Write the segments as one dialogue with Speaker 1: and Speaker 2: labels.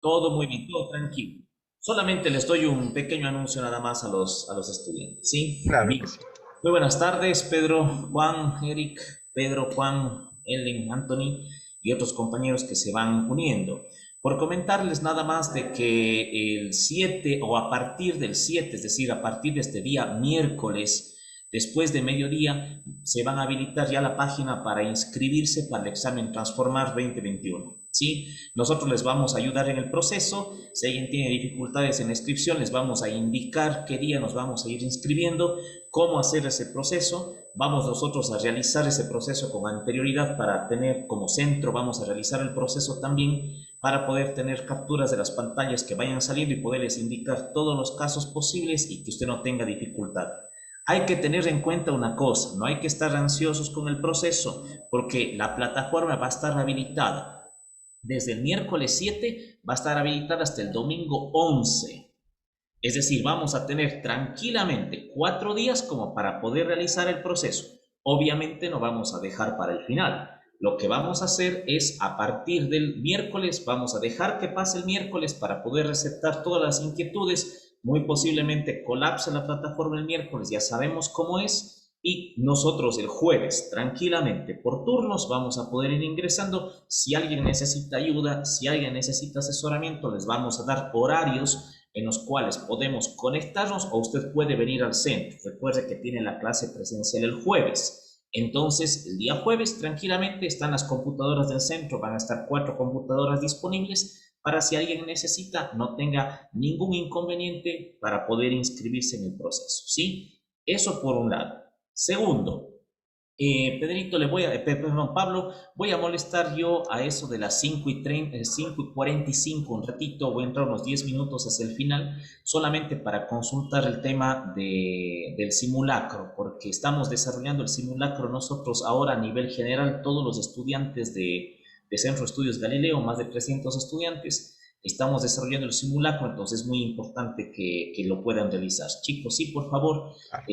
Speaker 1: Todo muy bien, todo tranquilo. Solamente les doy un pequeño anuncio nada más a los estudiantes, ¿sí?
Speaker 2: Claro que
Speaker 1: Bien.
Speaker 2: sí.
Speaker 1: Muy buenas tardes, Pedro, Juan, Eric, Pedro, Juan, Ellen, Anthony y otros compañeros que se van uniendo. Por comentarles nada más de que el 7 o a partir del 7, es decir, a partir de este día miércoles, después de mediodía, se van a habilitar ya la página para inscribirse para el examen Transformar 2021. ¿Sí? Nosotros les vamos a ayudar en el proceso. Si alguien tiene dificultades en la inscripción, les vamos a indicar qué día nos vamos a ir inscribiendo, cómo hacer ese proceso. Vamos nosotros a realizar ese proceso con anterioridad para tener como centro, vamos a realizar el proceso también para poder tener capturas de las pantallas que vayan saliendo y poderles indicar todos los casos posibles y que usted no tenga dificultad. Hay que tener en cuenta una cosa, no hay que estar ansiosos con el proceso porque la plataforma va a estar habilitada desde el miércoles 7, va a estar habilitada hasta el domingo 11. Es decir, vamos a tener tranquilamente 4 días como para poder realizar el proceso. Obviamente no vamos a dejar para el final. Lo que vamos a hacer es a partir del miércoles, vamos a dejar que pase el miércoles para poder receptar todas las inquietudes. Muy posiblemente colapse la plataforma el miércoles, ya sabemos cómo es. Y nosotros el jueves, tranquilamente, por turnos, vamos a poder ir ingresando. Si alguien necesita ayuda, si alguien necesita asesoramiento, les vamos a dar horarios en los cuales podemos conectarnos o usted puede venir al centro. Recuerde que tiene la clase presencial el jueves. Entonces, el día jueves tranquilamente están las computadoras del centro, van a estar 4 computadoras disponibles para si alguien necesita no tenga ningún inconveniente para poder inscribirse en el proceso, ¿sí? Eso por un lado. Segundo, Pedrito, perdón, Pablo, voy a molestar yo a eso de las 5:30, 5:45, un ratito, voy a entrar unos 10 minutos hacia el final, solamente para consultar el tema del simulacro, porque estamos desarrollando el simulacro nosotros ahora a nivel general, todos los estudiantes de Centro de Estudios Galileo, más de 300 estudiantes, estamos desarrollando el simulacro, entonces es muy importante que lo puedan realizar. Chicos, sí, por favor,
Speaker 2: Claro.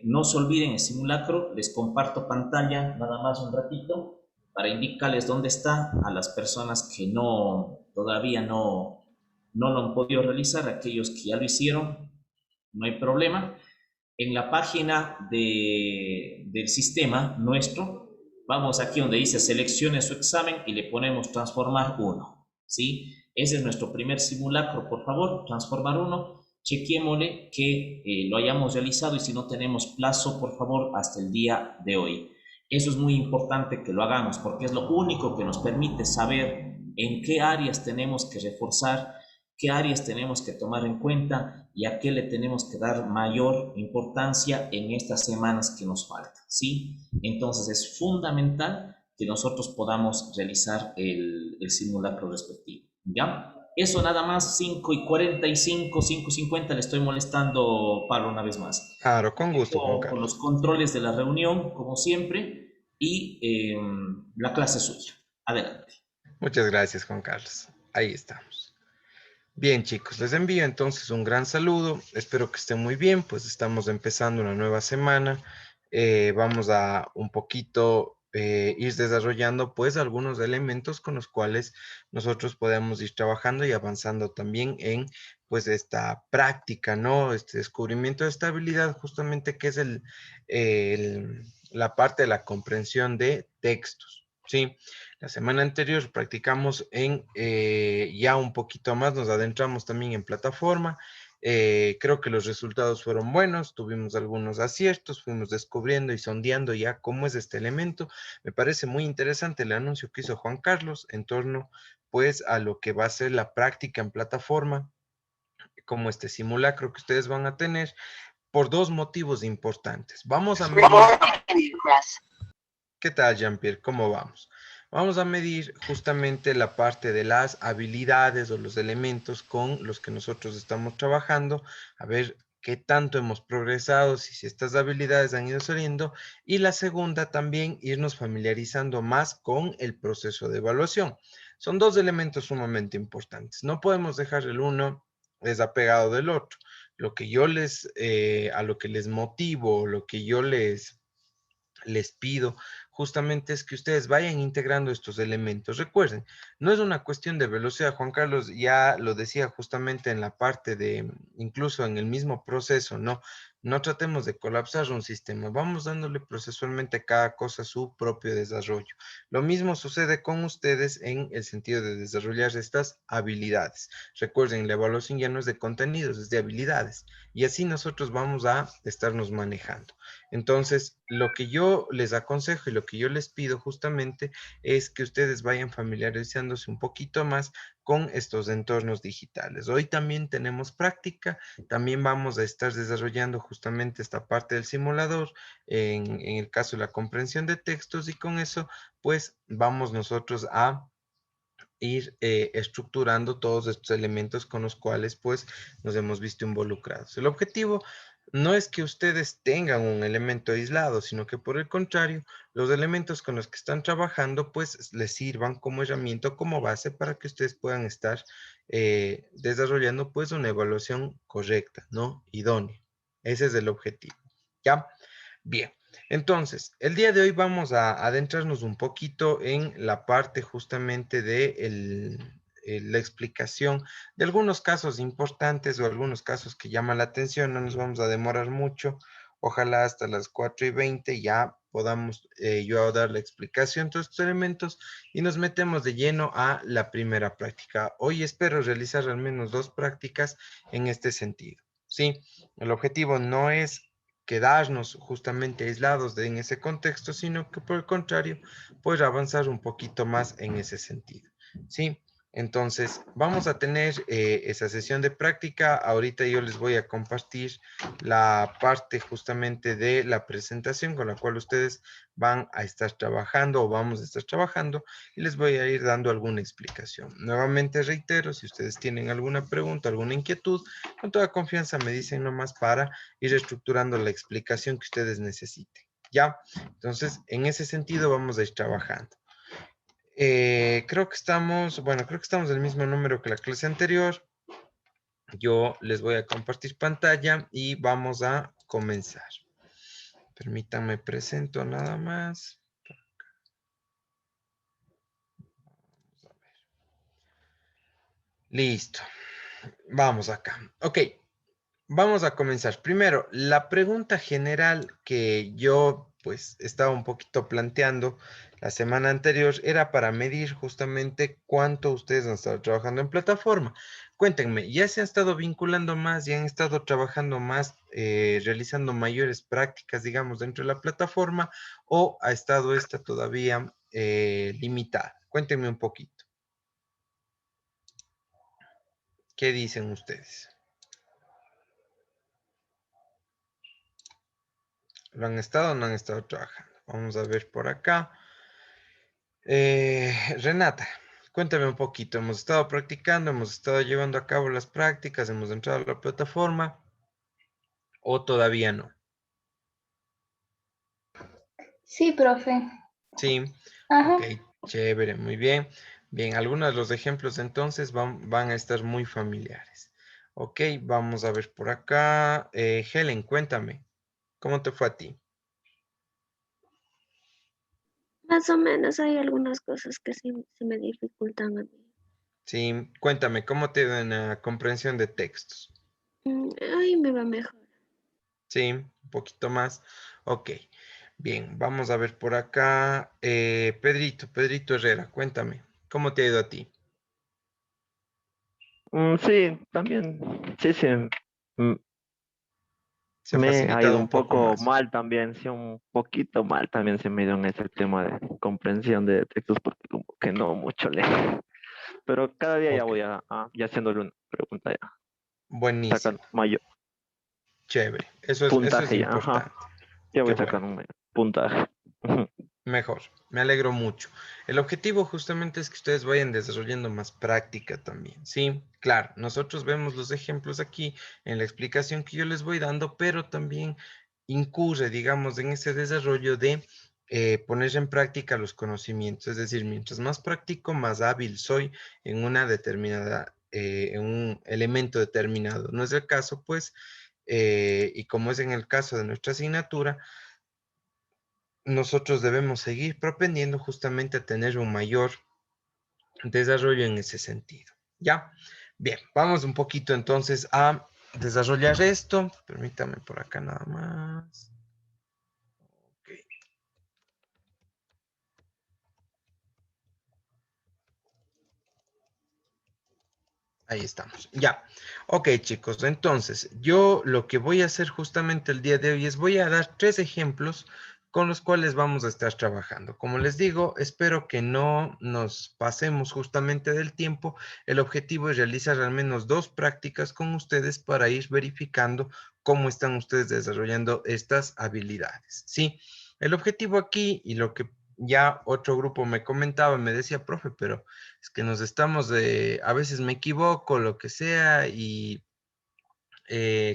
Speaker 1: no se olviden el simulacro, les comparto pantalla nada más un ratito para indicarles dónde está a las personas que todavía no lo han podido realizar, aquellos que ya lo hicieron, no hay problema. En la página del sistema nuestro, vamos aquí donde dice seleccione su examen y le ponemos transformar uno, ¿sí? Ese es nuestro primer simulacro, por favor, transformar uno. Chequémosle que lo hayamos realizado y si no tenemos plazo, por favor, hasta el día de hoy. Eso es muy importante que lo hagamos porque es lo único que nos permite saber en qué áreas tenemos que reforzar, qué áreas tenemos que tomar en cuenta y a qué le tenemos que dar mayor importancia en estas semanas que nos faltan, ¿sí? Entonces es fundamental que nosotros podamos realizar el simulacro respectivo, ¿ya? Eso nada más, 5:45, 5:50, le estoy molestando, Pablo, una vez más.
Speaker 2: Claro, con gusto, Juan
Speaker 1: Dejo con los
Speaker 2: Carlos.
Speaker 1: controles de la reunión, como siempre, y la clase suya. Adelante.
Speaker 2: Muchas gracias, Juan Carlos. Ahí estamos. Bien, chicos, les envío entonces un gran saludo. Espero que estén muy bien, pues estamos empezando una nueva semana. Vamos a un poquito ir desarrollando pues algunos elementos con los cuales nosotros podemos ir trabajando y avanzando también en pues esta práctica, ¿no? Este descubrimiento de esta habilidad justamente que es la parte de la comprensión de textos, ¿sí? La semana anterior practicamos en ya un poquito más, nos adentramos también en plataforma. Creo que los resultados fueron buenos, tuvimos algunos aciertos, fuimos descubriendo y sondeando ya cómo es este elemento. Me parece muy interesante el anuncio que hizo Juan Carlos en torno pues a lo que va a ser la práctica en plataforma, como este simulacro que ustedes van a tener, por dos motivos importantes. Vamos a medir. ¿Qué tal, Jean-Pierre? ¿Cómo vamos? Vamos a medir justamente la parte de las habilidades o los elementos con los que nosotros estamos trabajando, a ver qué tanto hemos progresado, si estas habilidades han ido saliendo, y la segunda también irnos familiarizando más con el proceso de evaluación. Son dos elementos sumamente importantes. No podemos dejar el uno desapegado del otro. Lo que yo a lo que les motivo, lo que yo les les pido justamente es que ustedes vayan integrando estos elementos. Recuerden, no es una cuestión de velocidad. Juan Carlos ya lo decía justamente en la parte de, incluso en el mismo proceso, ¿no? No tratemos de colapsar un sistema. Vamos dándole procesualmente a cada cosa su propio desarrollo. Lo mismo sucede con ustedes en el sentido de desarrollar estas habilidades. Recuerden, la evaluación ya no es de contenidos, es de habilidades. Y así nosotros vamos a estarnos manejando. Entonces, lo que yo les aconsejo y lo que yo les pido justamente es que ustedes vayan familiarizándose un poquito más con estos entornos digitales. Hoy también tenemos práctica, también vamos a estar desarrollando justamente esta parte del simulador en el caso de la comprensión de textos y con eso pues vamos nosotros a ir estructurando todos estos elementos con los cuales pues nos hemos visto involucrados. El objetivo no es que ustedes tengan un elemento aislado, sino que por el contrario, los elementos con los que están trabajando pues les sirvan como herramienta, como base para que ustedes puedan estar desarrollando pues una evaluación correcta, ¿no? Idónea. Ese es el objetivo. ¿Ya? Bien. Entonces, el día de hoy vamos a adentrarnos un poquito en la parte justamente de la explicación de algunos casos importantes o algunos casos que llaman la atención. No nos vamos a demorar mucho. Ojalá hasta las 4:20 ya podamos yo dar la explicación de todos estos elementos y nos metemos de lleno a la primera práctica. Hoy espero realizar al menos 2 prácticas en este sentido. Sí, el objetivo no es quedarnos justamente aislados en ese contexto, sino que por el contrario, pues avanzar un poquito más en ese sentido. ¿Sí? Entonces, vamos a tener esa sesión de práctica. Ahorita yo les voy a compartir la parte justamente de la presentación con la cual ustedes van a estar trabajando o vamos a estar trabajando y les voy a ir dando alguna explicación. Nuevamente reitero, si ustedes tienen alguna pregunta, alguna inquietud, con toda confianza me dicen nomás para ir estructurando la explicación que ustedes necesiten. ¿Ya? Entonces, en ese sentido vamos a ir trabajando. Creo que estamos, bueno, creo que estamos del mismo número que la clase anterior. Yo les voy a compartir pantalla y vamos a comenzar. Permítanme presento nada más. Listo. Vamos acá. Ok. Vamos a comenzar. Primero, la pregunta general que yo pues estaba un poquito planteando la semana anterior era para medir justamente cuánto ustedes han estado trabajando en plataforma. Cuéntenme, ¿ya se han estado vinculando más, ya han estado trabajando más, realizando mayores prácticas, digamos, dentro de la plataforma o ha estado esta todavía limitada? Cuéntenme un poquito. ¿Qué dicen ustedes? ¿Lo han estado o no han estado trabajando? Vamos a ver por acá. Renata, cuéntame un poquito. Hemos estado practicando, hemos estado llevando a cabo las prácticas, hemos entrado a la plataforma o todavía no.
Speaker 3: Sí, profe.
Speaker 2: Sí,
Speaker 3: Ajá.
Speaker 2: ok, chévere, muy bien. Bien, algunos de los ejemplos entonces van a estar muy familiares. Ok, vamos a ver por acá. Helen, cuéntame, ¿cómo te fue a ti?
Speaker 4: Más o menos hay algunas cosas que sí se me dificultan a mí.
Speaker 2: Sí, cuéntame, ¿cómo te da en la comprensión de textos?
Speaker 4: Ahí me va mejor.
Speaker 2: Sí, un poquito más. Ok, bien, vamos a ver por acá. Pedrito Herrera, cuéntame, ¿cómo te ha ido a ti?
Speaker 5: Sí, también, sí, sí, mm,
Speaker 2: ¿Se ha
Speaker 5: me ha ido
Speaker 2: facilitado
Speaker 5: un
Speaker 2: un poco
Speaker 5: poco
Speaker 2: más?
Speaker 5: mal también, sí, un poquito mal también se me ha ido en ese tema de comprensión de textos porque como que no mucho leo, pero cada día ya
Speaker 2: Ok,
Speaker 5: voy ya haciéndole una pregunta ya,
Speaker 2: buenísimo,
Speaker 5: sacan mayor
Speaker 2: chévere, eso es
Speaker 5: puntaje ya, ajá,
Speaker 2: importante.
Speaker 5: ya
Speaker 2: Qué
Speaker 5: voy
Speaker 2: bueno.
Speaker 5: sacando un mayor puntaje. Ujú.
Speaker 2: Mejor, me alegro mucho. El objetivo justamente es que ustedes vayan desarrollando más práctica también, ¿sí? Claro, nosotros vemos los ejemplos aquí en la explicación que yo les voy dando, pero también incurre, digamos, en ese desarrollo de poner en práctica los conocimientos. Es decir, mientras más practico, más hábil soy en una determinada, en un elemento determinado. No es el caso, pues, y como es en el caso de nuestra asignatura, nosotros debemos seguir propendiendo justamente a tener un mayor desarrollo en ese sentido. ¿Ya? Bien, vamos un poquito entonces a desarrollar esto. Permítame por acá nada más. Ok. Ahí estamos. Ya. Ok, chicos. Entonces, yo lo que voy a hacer justamente el día de hoy es voy a dar 3 ejemplos con los cuales vamos a estar trabajando. Como les digo, espero que no nos pasemos justamente del tiempo. El objetivo es realizar al menos 2 prácticas con ustedes para ir verificando cómo están ustedes desarrollando estas habilidades. Sí, el objetivo aquí y lo que ya otro grupo me comentaba, me decía, profe, pero es que nos estamos a veces me equivoco, lo que sea, y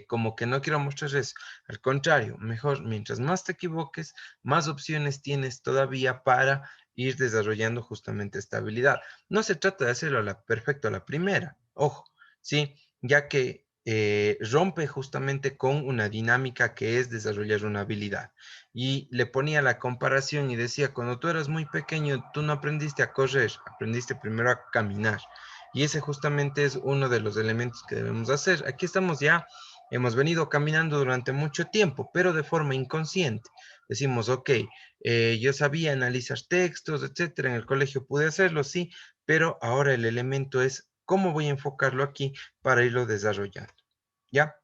Speaker 2: como que no quiero mostrar eso. Al contrario, mejor, mientras más te equivoques, más opciones tienes todavía para ir desarrollando justamente esta habilidad. No se trata de hacerlo perfecto a la primera, ojo, ¿sí? Ya que rompe justamente con una dinámica que es desarrollar una habilidad. Y le ponía la comparación y decía, cuando tú eras muy pequeño, tú no aprendiste a correr, aprendiste primero a caminar. Y ese justamente es uno de los elementos que debemos hacer. Aquí estamos ya, hemos venido caminando durante mucho tiempo, pero de forma inconsciente. Decimos, ok, yo sabía analizar textos, etcétera, en el colegio pude hacerlo, sí, pero ahora el elemento es cómo voy a enfocarlo aquí para irlo desarrollando. ¿Ya?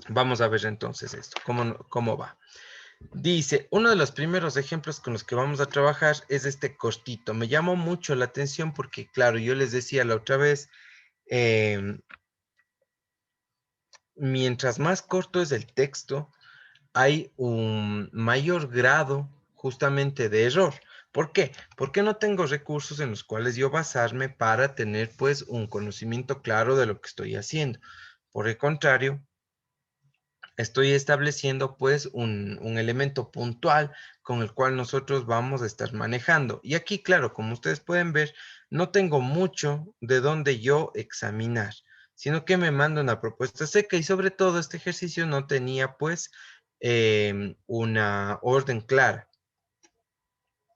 Speaker 2: Vamos a ver entonces esto, cómo va. Dice, uno de los primeros ejemplos con los que vamos a trabajar es este cortito. Me llamó mucho la atención porque, claro, yo les decía la otra vez, mientras más corto es el texto, hay un mayor grado justamente de error. ¿Por qué? Porque no tengo recursos en los cuales yo basarme para tener pues un conocimiento claro de lo que estoy haciendo. Por el contrario, estoy estableciendo pues un elemento puntual con el cual nosotros vamos a estar manejando. Y aquí, claro, como ustedes pueden ver, no tengo mucho de donde yo examinar, sino que me manda una propuesta seca y sobre todo este ejercicio no tenía pues una orden clara.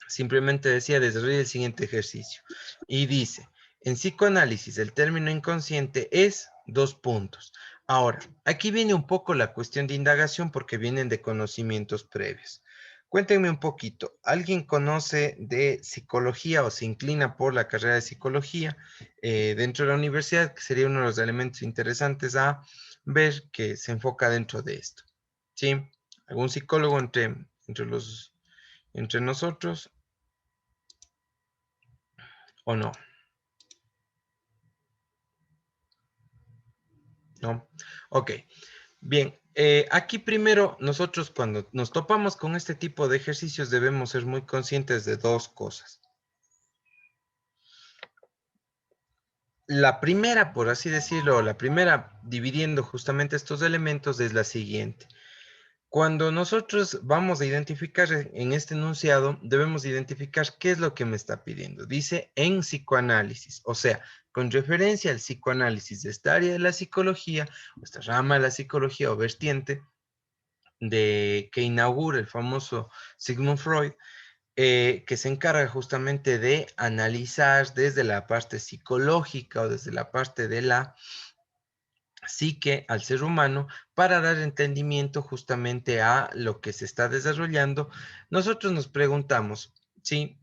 Speaker 2: Simplemente decía, desarrolla el siguiente ejercicio. Y dice, en psicoanálisis el término inconsciente es 2 puntos. Ahora, aquí viene un poco la cuestión de indagación porque vienen de conocimientos previos. Cuéntenme un poquito, ¿alguien conoce de psicología o se inclina por la carrera de psicología dentro de la universidad, que sería uno de los elementos interesantes a ver que se enfoca dentro de esto? ¿Sí? ¿Algún psicólogo entre nosotros o no? ¿No? Ok. Bien, aquí primero nosotros cuando nos topamos con este tipo de ejercicios debemos ser muy conscientes de 2 cosas. La primera, por así decirlo, la primera dividiendo justamente estos elementos es la siguiente. Cuando nosotros vamos a identificar en este enunciado, debemos identificar qué es lo que me está pidiendo. Dice en psicoanálisis, o sea, con referencia al psicoanálisis de esta área de la psicología, o esta rama de la psicología o vertiente que inaugura el famoso Sigmund Freud, que se encarga justamente de analizar desde la parte psicológica o desde la parte de la psique al ser humano para dar entendimiento justamente a lo que se está desarrollando. Nosotros nos preguntamos, ¿sí?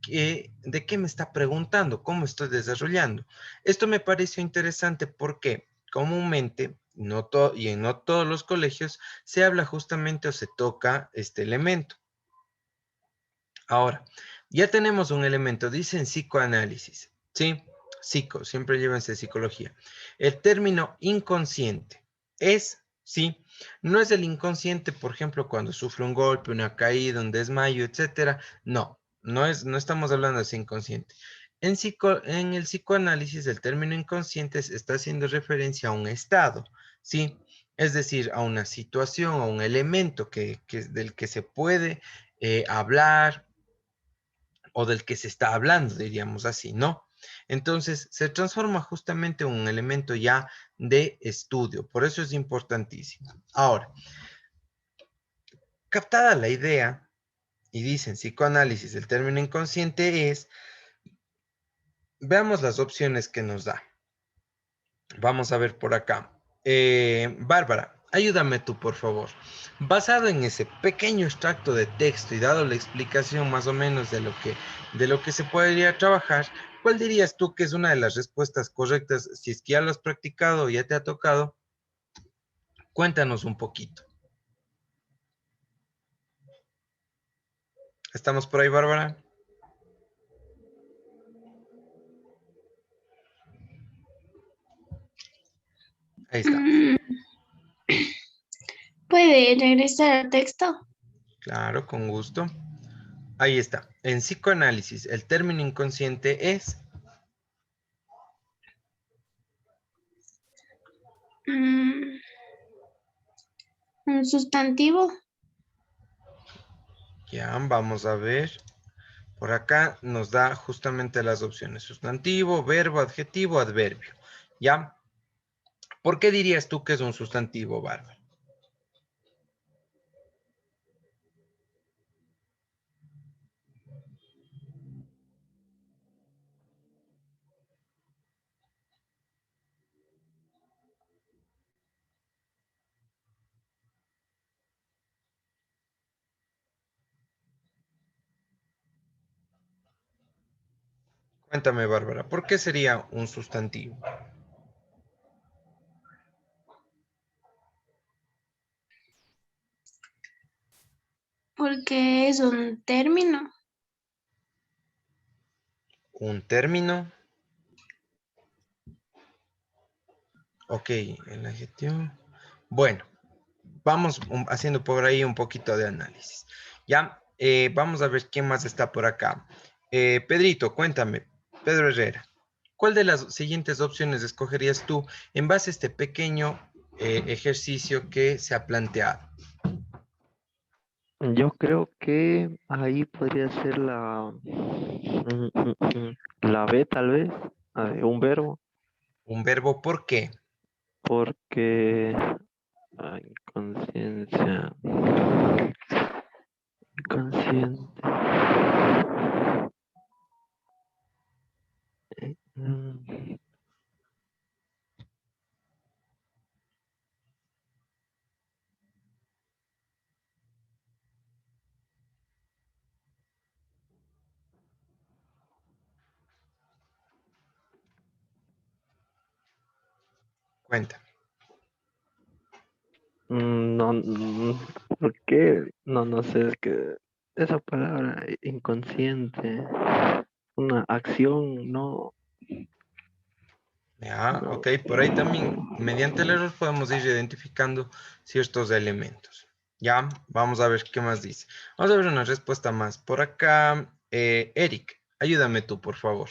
Speaker 2: ¿De qué me está preguntando? ¿Cómo estoy desarrollando? Esto me pareció interesante porque comúnmente, y en no todos los colegios, se habla justamente o se toca este elemento. Ahora, ya tenemos un elemento, dicen psicoanálisis, ¿sí? Psico, siempre llévense psicología. El término inconsciente es, sí, no es el inconsciente, por ejemplo, cuando sufre un golpe, una caída, un desmayo, etcétera. No, no estamos hablando de ese inconsciente. En el psicoanálisis, el término inconsciente está haciendo referencia a un estado, ¿sí? Es decir, a una situación, a un elemento del que se puede hablar o del que se está hablando, diríamos así, ¿no? Entonces, se transforma justamente en un elemento ya de estudio, por eso es importantísimo. Ahora, captada la idea, y dicen psicoanálisis, el término inconsciente es, veamos las opciones que nos da. Vamos a ver por acá. Bárbara, ayúdame tú, por favor. Basado en ese pequeño extracto de texto y dado la explicación más o menos de lo que se podría trabajar, ¿cuál dirías tú que es una de las respuestas correctas? Si es que ya lo has practicado o ya te ha tocado, cuéntanos un poquito. ¿Estamos por ahí, Bárbara? Ahí está.
Speaker 3: ¿Puede regresar al texto?
Speaker 2: Claro, con gusto. Ahí está. En psicoanálisis, el término inconsciente es...
Speaker 3: Un sustantivo.
Speaker 2: Ya, vamos a ver. Por acá nos da justamente las opciones. Sustantivo, verbo, adjetivo, adverbio. ¿Ya? ¿Por qué dirías tú que es un sustantivo, Bárbara? Cuéntame, Bárbara, ¿por qué sería un sustantivo?
Speaker 3: Porque es un término.
Speaker 2: Un término. Ok, el adjetivo. Bueno, vamos haciendo por ahí un poquito de análisis. Ya, vamos a ver quién más está por acá. Pedrito, cuéntame, Pedro Herrera, ¿cuál de las siguientes opciones escogerías tú en base a este pequeño ejercicio que se ha planteado?
Speaker 5: Yo creo que ahí podría ser la B tal vez, un verbo,
Speaker 2: Un verbo, ¿por qué?
Speaker 5: porque conciencia, inconsciente. Mm,
Speaker 2: Cuéntame.
Speaker 5: No, ¿por qué? No, no sé, es que esa palabra inconsciente, una acción, no,
Speaker 2: Ya,
Speaker 5: no.
Speaker 2: ok, por ahí también, mediante el error podemos ir identificando ciertos elementos. Ya, vamos a ver qué más dice. Vamos a ver una respuesta más. Por acá, Eric, ayúdame tú, por favor.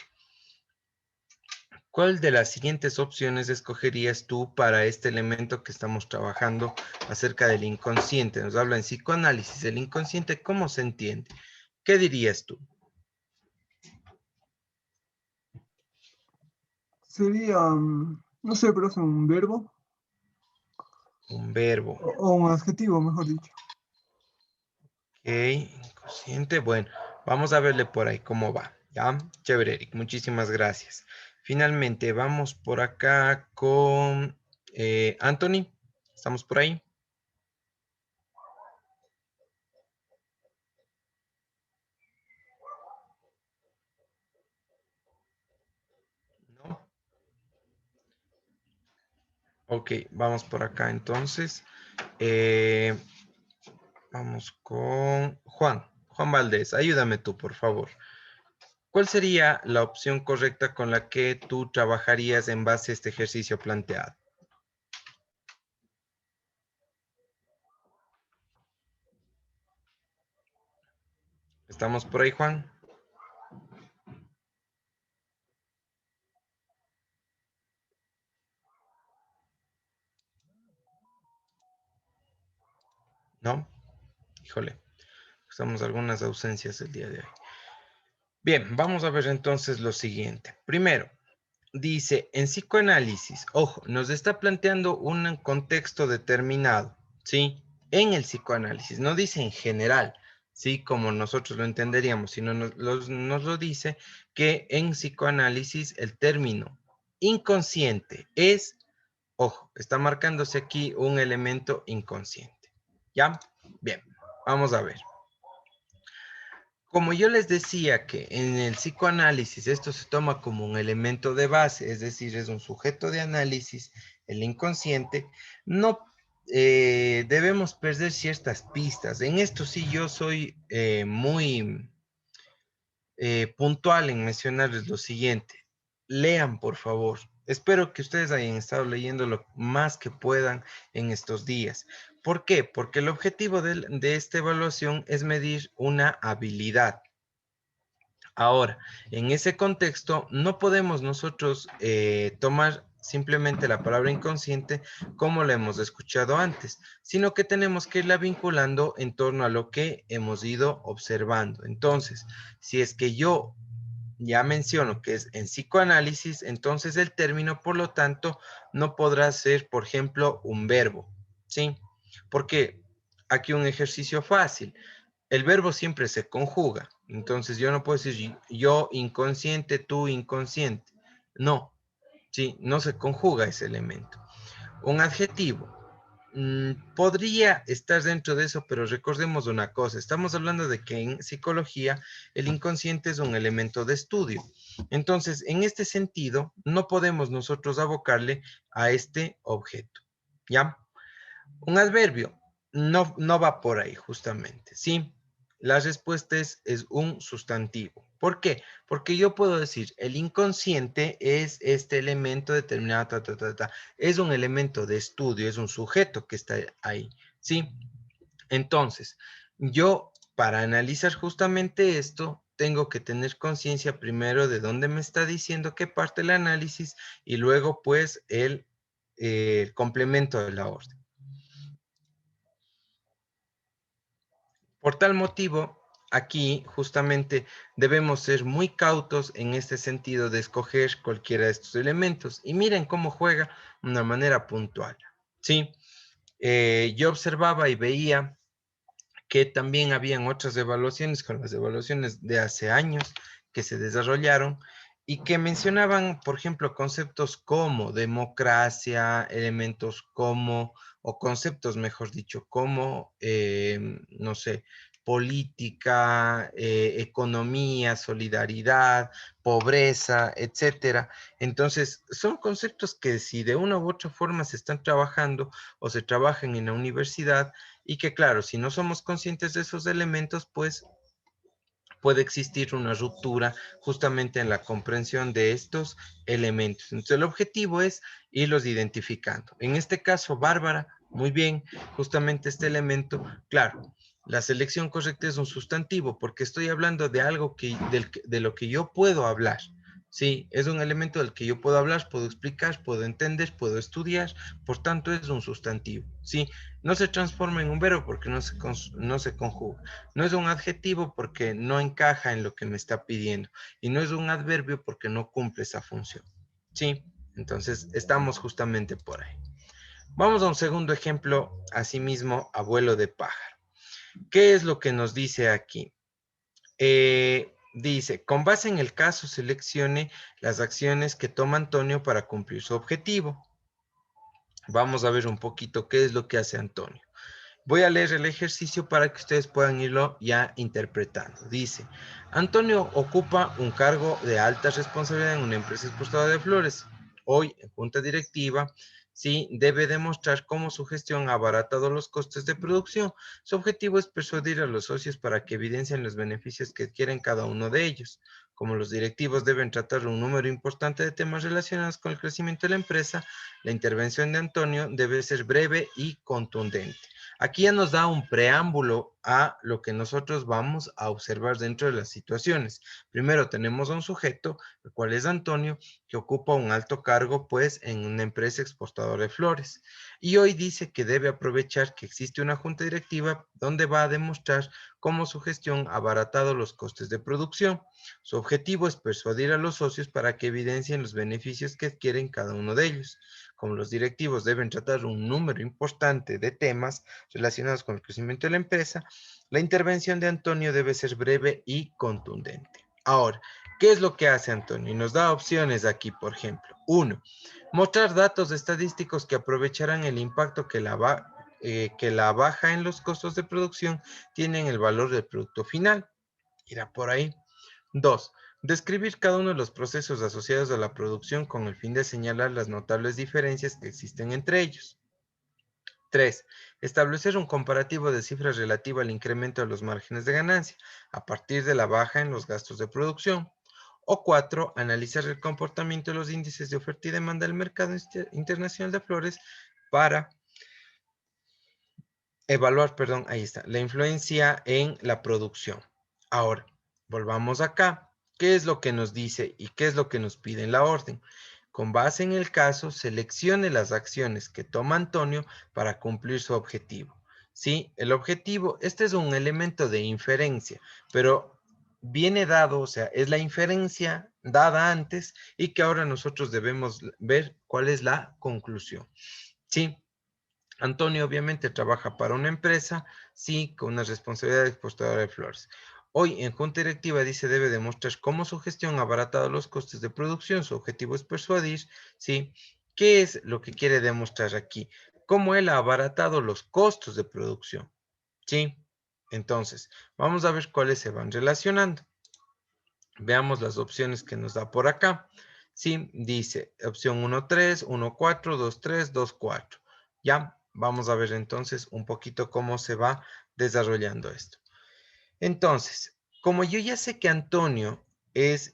Speaker 2: ¿Cuál de las siguientes opciones escogerías tú para este elemento que estamos trabajando acerca del inconsciente? Nos habla en psicoanálisis. El inconsciente, ¿cómo se entiende? ¿Qué dirías tú?
Speaker 6: Sería, no sé, pero es un verbo
Speaker 2: Un verbo.
Speaker 6: o un adjetivo, mejor dicho.
Speaker 2: Ok, inconsciente. Bueno, vamos a verle por ahí cómo va. ¿Ya? Chévere, Eric. Muchísimas gracias. Finalmente, vamos por acá con Anthony. ¿Estamos por ahí? ¿No? Ok, vamos por acá entonces. Vamos con Juan. Juan Valdés, ayúdame tú, por favor. ¿Cuál sería la opción correcta con la que tú trabajarías en base a este ejercicio planteado? ¿Estamos por ahí, Juan? ¿No? Híjole, estamos algunas ausencias el día de hoy. Bien, vamos a ver entonces lo siguiente. Primero, dice, en psicoanálisis, ojo, nos está planteando un contexto determinado, ¿sí? En el psicoanálisis, no dice en general, ¿sí? Como nosotros lo entenderíamos, sino nos lo dice que en psicoanálisis el término inconsciente es, ojo, está marcándose aquí un elemento inconsciente. ¿Ya? Bien, vamos a ver. Como yo les decía que en el psicoanálisis esto se toma como un elemento de base, es decir, es un sujeto de análisis, el inconsciente, no debemos perder ciertas pistas. En esto sí yo soy muy puntual en mencionarles lo siguiente. Lean, por favor. Espero que ustedes hayan estado leyendo lo más que puedan en estos días. ¿Por qué? Porque el objetivo de esta evaluación es medir una habilidad. Ahora, en ese contexto, no podemos nosotros tomar simplemente la palabra inconsciente como la hemos escuchado antes, sino que tenemos que irla vinculando en torno a lo que hemos ido observando. Entonces, si es que yo ya menciono que es en psicoanálisis, entonces el término, por lo tanto, no podrá ser, por ejemplo, un verbo, ¿sí? Porque aquí un ejercicio fácil. El verbo siempre se conjuga. Entonces yo no puedo decir yo inconsciente, tú inconsciente. No, sí, no se conjuga ese elemento. Un adjetivo podría estar dentro de eso, pero recordemos una cosa. Estamos hablando de que en psicología el inconsciente es un elemento de estudio. Entonces, en este sentido, no podemos nosotros abocarle a este objeto. ¿Ya? Un adverbio no va por ahí, justamente, ¿sí? La respuesta es un sustantivo. ¿Por qué? Porque yo puedo decir, el inconsciente es este elemento determinado, es un elemento de estudio, es un sujeto que está ahí, ¿sí? Entonces, yo para analizar justamente esto, tengo que tener conciencia primero de dónde me está diciendo qué parte del análisis y luego pues el complemento de la orden. Por tal motivo, aquí justamente debemos ser muy cautos en este sentido de escoger cualquiera de estos elementos. Y miren cómo juega de una manera puntual. ¿Sí? Yo observaba y veía que también habían otras evaluaciones con las evaluaciones de hace años que se desarrollaron y que mencionaban, por ejemplo, conceptos como democracia, elementos como, o conceptos, mejor dicho, como, no sé, política, economía, solidaridad, pobreza, etcétera. Entonces, son conceptos que si de una u otra forma se están trabajando o se trabajan en la universidad, y que claro, si no somos conscientes de esos elementos, pues puede existir una ruptura justamente en la comprensión de estos elementos. Entonces el objetivo es irlos identificando. En este caso, Bárbara, muy bien, justamente este elemento, claro, la selección correcta es un sustantivo porque estoy hablando de algo de lo que yo puedo hablar. Sí, es un elemento del que yo puedo hablar, puedo explicar, puedo entender, puedo estudiar, por tanto es un sustantivo. Sí, no se transforma en un verbo porque no se conjuga. No es un adjetivo porque no encaja en lo que me está pidiendo. Y no es un adverbio porque no cumple esa función. ¿Sí? Entonces, estamos justamente por ahí. Vamos a un segundo ejemplo, asimismo, abuelo de pájaro. ¿Qué es lo que nos dice aquí? Dice, con base en el caso, seleccione las acciones que toma Antonio para cumplir su objetivo. Vamos a ver un poquito qué es lo que hace Antonio. Voy a leer el ejercicio para que ustedes puedan irlo ya interpretando. Dice, Antonio ocupa un cargo de alta responsabilidad en una empresa exportadora de flores. Hoy, en junta directiva, sí, debe demostrar cómo su gestión ha abaratado los costes de producción. Su objetivo es persuadir a los socios para que evidencien los beneficios que adquieren cada uno de ellos. Como los directivos deben tratar un número importante de temas relacionados con el crecimiento de la empresa, la intervención de Antonio debe ser breve y contundente. Aquí ya nos da un preámbulo a lo que nosotros vamos a observar dentro de las situaciones. Primero tenemos a un sujeto, el cual es Antonio, que ocupa un alto cargo pues en una empresa exportadora de flores. Y hoy dice que debe aprovechar que existe una junta directiva donde va a demostrar cómo su gestión ha abaratado los costes de producción. Su objetivo es persuadir a los socios para que evidencien los beneficios que adquieren cada uno de ellos. Como los directivos deben tratar un número importante de temas relacionados con el crecimiento de la empresa, La intervención de Antonio debe ser breve y contundente. Ahora, ¿qué es lo que hace Antonio? Y nos da opciones aquí, por ejemplo. 1. Mostrar datos estadísticos que aprovecharán el impacto que la baja en los costos de producción tiene en el valor del producto final. Irá por ahí. 2. Describir cada uno de los procesos asociados a la producción con el fin de señalar las notables diferencias que existen entre ellos. 3. Establecer un comparativo de cifras relativa al incremento de los márgenes de ganancia a partir de la baja en los gastos de producción. O 4. Analizar el comportamiento de los índices de oferta y demanda del mercado internacional de flores para evaluar, ahí está, la influencia en la producción. Ahora, volvamos acá. ¿Qué es lo que nos dice y qué es lo que nos pide en la orden? Con base en el caso, seleccione las acciones que toma Antonio para cumplir su objetivo. ¿Sí? El objetivo, este es un elemento de inferencia, pero viene dado, o sea, es la inferencia dada antes y que ahora nosotros debemos ver cuál es la conclusión. ¿Sí? Antonio obviamente trabaja para una empresa, sí, con una responsabilidad de exportadora de flores. Hoy en Junta Directiva dice debe demostrar cómo su gestión ha abaratado los costes de producción. Su objetivo es persuadir, ¿sí? ¿Qué es lo que quiere demostrar aquí? Cómo él ha abaratado los costos de producción, ¿sí? Entonces, vamos a ver cuáles se van relacionando. Veamos las opciones que nos da por acá. Sí, dice opción 1.3, 1.4, 2.3, 2.4. Ya, vamos a ver entonces un poquito cómo se va desarrollando esto. Entonces, como yo ya sé que Antonio es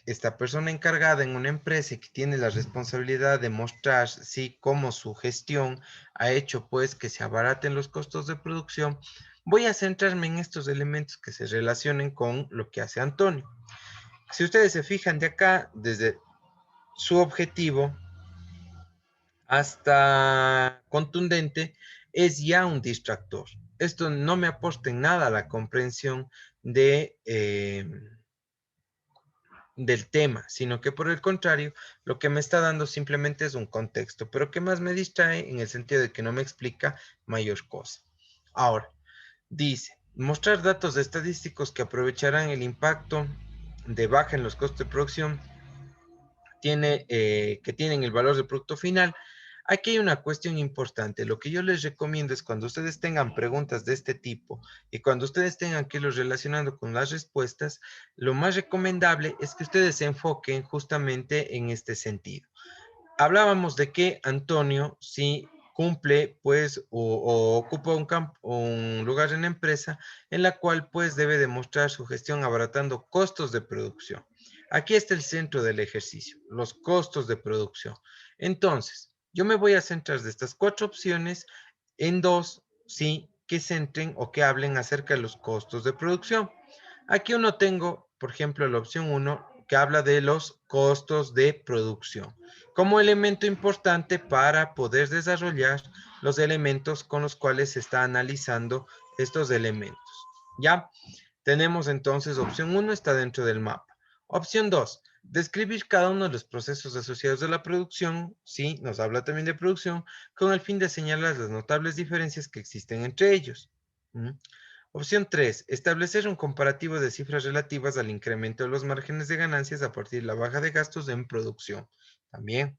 Speaker 2: esta persona encargada en una empresa y que tiene la responsabilidad de mostrar, sí, cómo su gestión ha hecho, pues, que se abaraten los costos de producción, voy a centrarme en estos elementos que se relacionen con lo que hace Antonio. Si ustedes se fijan de acá, desde su objetivo hasta contundente, es ya un distractor. Esto no me aporta en nada a la comprensión del tema, sino que por el contrario, lo que me está dando simplemente es un contexto, pero que más me distrae en el sentido de que no me explica mayor cosa. Ahora, dice, mostrar datos estadísticos que aprovecharán el impacto de baja en los costos de producción que tienen el valor del producto final. Aquí hay una cuestión importante. Lo que yo les recomiendo es cuando ustedes tengan preguntas de este tipo y cuando ustedes tengan que irlos relacionando con las respuestas, lo más recomendable es que ustedes se enfoquen justamente en este sentido. Hablábamos de que Antonio sí cumple, pues, o ocupa un lugar en la empresa en la cual, pues, debe demostrar su gestión abaratando costos de producción. Aquí está el centro del ejercicio, los costos de producción. Entonces, yo me voy a centrar de estas 4 opciones en 2, sí, que centren o que hablen acerca de los costos de producción. Aquí uno tengo, por ejemplo, la opción 1, que habla de los costos de producción como elemento importante para poder desarrollar los elementos con los cuales se está analizando estos elementos. ¿Ya? Tenemos entonces opción 1 está dentro del mapa. Opción 2, describir cada uno de los procesos asociados a la producción, sí, nos habla también de producción, con el fin de señalar las notables diferencias que existen entre ellos. Opción 3, establecer un comparativo de cifras relativas al incremento de los márgenes de ganancias a partir de la baja de gastos en producción. También.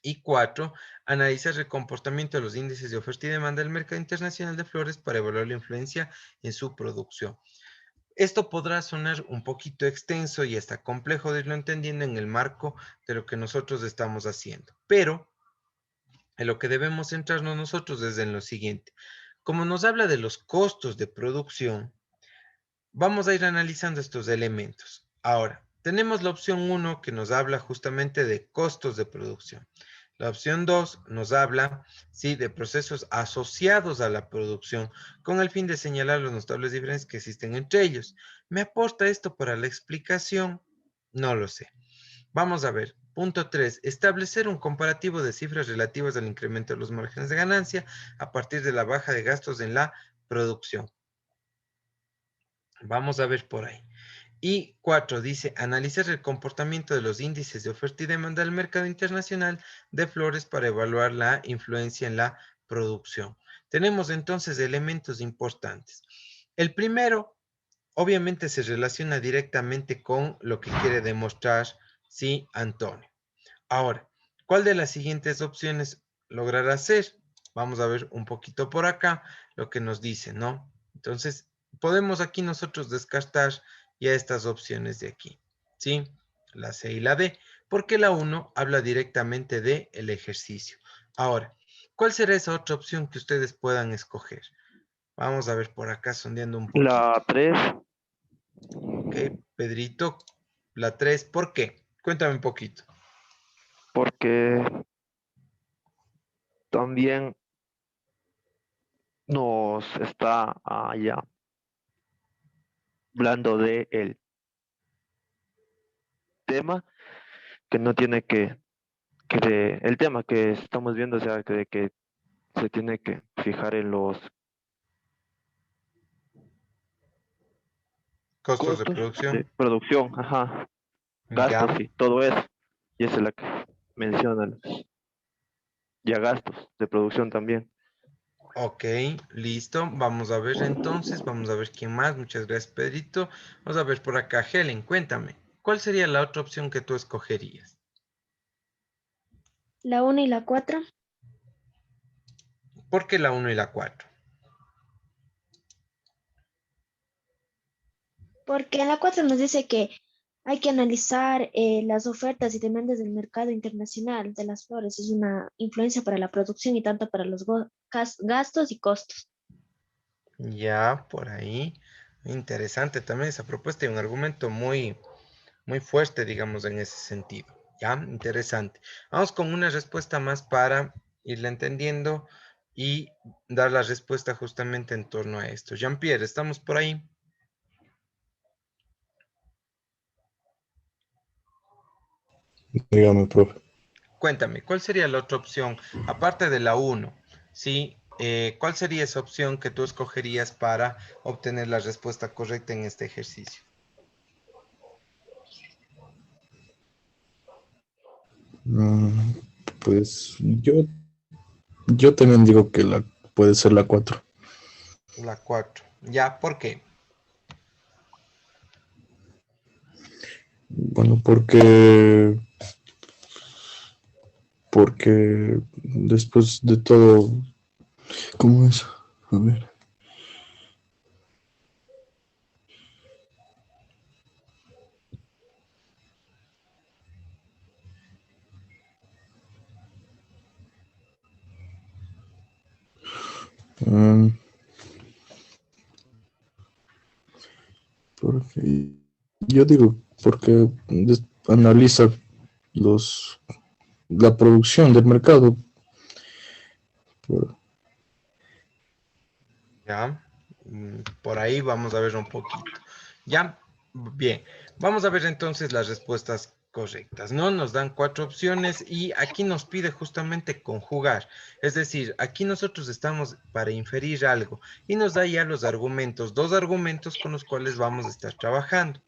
Speaker 2: Y 4, analizar el comportamiento de los índices de oferta y demanda del mercado internacional de flores para evaluar la influencia en su producción. Esto podrá sonar un poquito extenso y hasta complejo de irlo entendiendo en el marco de lo que nosotros estamos haciendo, pero en lo que debemos centrarnos nosotros es en lo siguiente. Como nos habla de los costos de producción, vamos a ir analizando estos elementos. Ahora, tenemos la opción 1 que nos habla justamente de costos de producción. La opción 2 nos habla, sí, de procesos asociados a la producción con el fin de señalar las notables diferencias que existen entre ellos. ¿Me aporta esto para la explicación? No lo sé. Vamos a ver. Punto 3. Establecer un comparativo de cifras relativas al incremento de los márgenes de ganancia a partir de la baja de gastos en la producción. Vamos a ver por ahí. Y 4 dice, analizar el comportamiento de los índices de oferta y demanda del mercado internacional de flores para evaluar la influencia en la producción. tenemos entonces elementos importantes. El primero, obviamente, se relaciona directamente con lo que quiere demostrar, sí, Antonio. Ahora, ¿cuál de las siguientes opciones logrará hacer? Vamos a ver un poquito por acá lo que nos dice, ¿no? Entonces, podemos aquí nosotros descartar ya estas opciones de aquí, ¿sí? La C y la D, porque la 1 habla directamente del ejercicio. Ahora, ¿cuál será esa otra opción que ustedes puedan escoger? Vamos a ver por acá sondeando un poquito.
Speaker 5: La 3,
Speaker 2: Ok, Pedrito, la 3, ¿por qué? Cuéntame un poquito.
Speaker 5: porque también nos está allá hablando de el tema que no tiene el tema que estamos viendo, o sea, que se tiene que fijar en los
Speaker 2: Costos de
Speaker 5: costos de
Speaker 2: producción.
Speaker 5: producción, ajá,
Speaker 2: Ya,
Speaker 5: gastos y todo eso. Y esa es la que menciona ya gastos de producción también.
Speaker 2: ok, listo. Vamos a ver entonces, vamos a ver quién más. Muchas gracias, Pedrito. Vamos a ver por acá. Helen, cuéntame, ¿cuál sería la otra opción que tú escogerías?
Speaker 4: La 1 y la 4.
Speaker 2: ¿Por qué la 1 y la 4?
Speaker 4: Porque en la 4 nos dice que hay que analizar las ofertas y demandas del mercado internacional de las flores. Es una influencia para la producción y tanto para los gastos y costos.
Speaker 2: Ya, por ahí. Interesante también esa propuesta y un argumento muy, muy fuerte, digamos, en ese sentido. Ya, interesante. Vamos con una respuesta más para irla entendiendo y dar la respuesta justamente en torno a esto. Jean-Pierre, ¿estamos por ahí?
Speaker 7: Dígame, profe.
Speaker 2: Cuéntame, ¿cuál sería la otra opción? Aparte de la 1, ¿sí? ¿Cuál sería esa opción que tú escogerías para obtener la respuesta correcta en este ejercicio?
Speaker 7: Mm, Pues yo también digo que puede ser la 4.
Speaker 2: La 4. ¿Ya? ¿Por qué?
Speaker 7: Bueno, porque después de todo, ¿cómo es? A ver. mm, Porque yo digo, porque analiza la producción del mercado. Por-
Speaker 2: ¿Ya? Por ahí vamos a ver un poquito. ¿Ya? Bien. Vamos a ver entonces las respuestas correctas, ¿no? Nos dan 4 opciones y aquí nos pide justamente conjugar. Es decir, aquí nosotros estamos para inferir algo y nos da ya los argumentos, 2 argumentos con los cuales vamos a estar trabajando.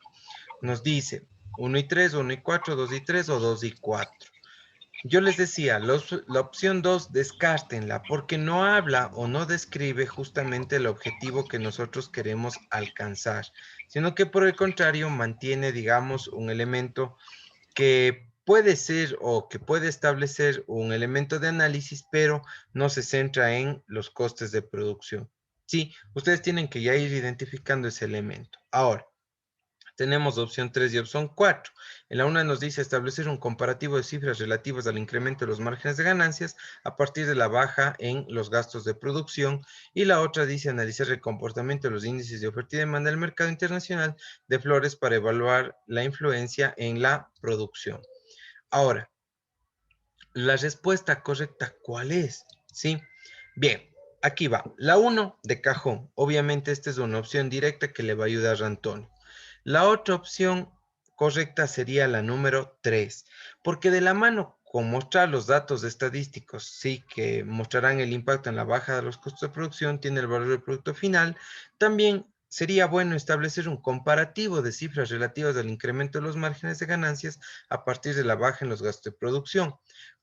Speaker 2: Nos dice 1 y 3, 1 y 4, 2 y 3 o 2 y 4. Yo les decía, la opción 2, descártenla, porque no habla o no describe justamente el objetivo que nosotros queremos alcanzar, sino que por el contrario mantiene, digamos, un elemento que puede ser o que puede establecer un elemento de análisis, pero no se centra en los costes de producción. Sí, ustedes tienen que ya ir identificando ese elemento. Ahora, tenemos opción 3 y opción 4. En la una nos dice establecer un comparativo de cifras relativas al incremento de los márgenes de ganancias a partir de la baja en los gastos de producción. Y la otra dice analizar el comportamiento de los índices de oferta y demanda del mercado internacional de flores para evaluar la influencia en la producción. Ahora, la respuesta correcta, ¿cuál es? ¿Sí? Bien, aquí va. La 1 de cajón. Obviamente esta es una opción directa que le va a ayudar a Antonio. La otra opción correcta sería la número 3, porque de la mano con mostrar los datos estadísticos, sí, que mostrarán el impacto en la baja de los costos de producción, tiene el valor del producto final, también sería bueno establecer un comparativo de cifras relativas al incremento de los márgenes de ganancias a partir de la baja en los gastos de producción.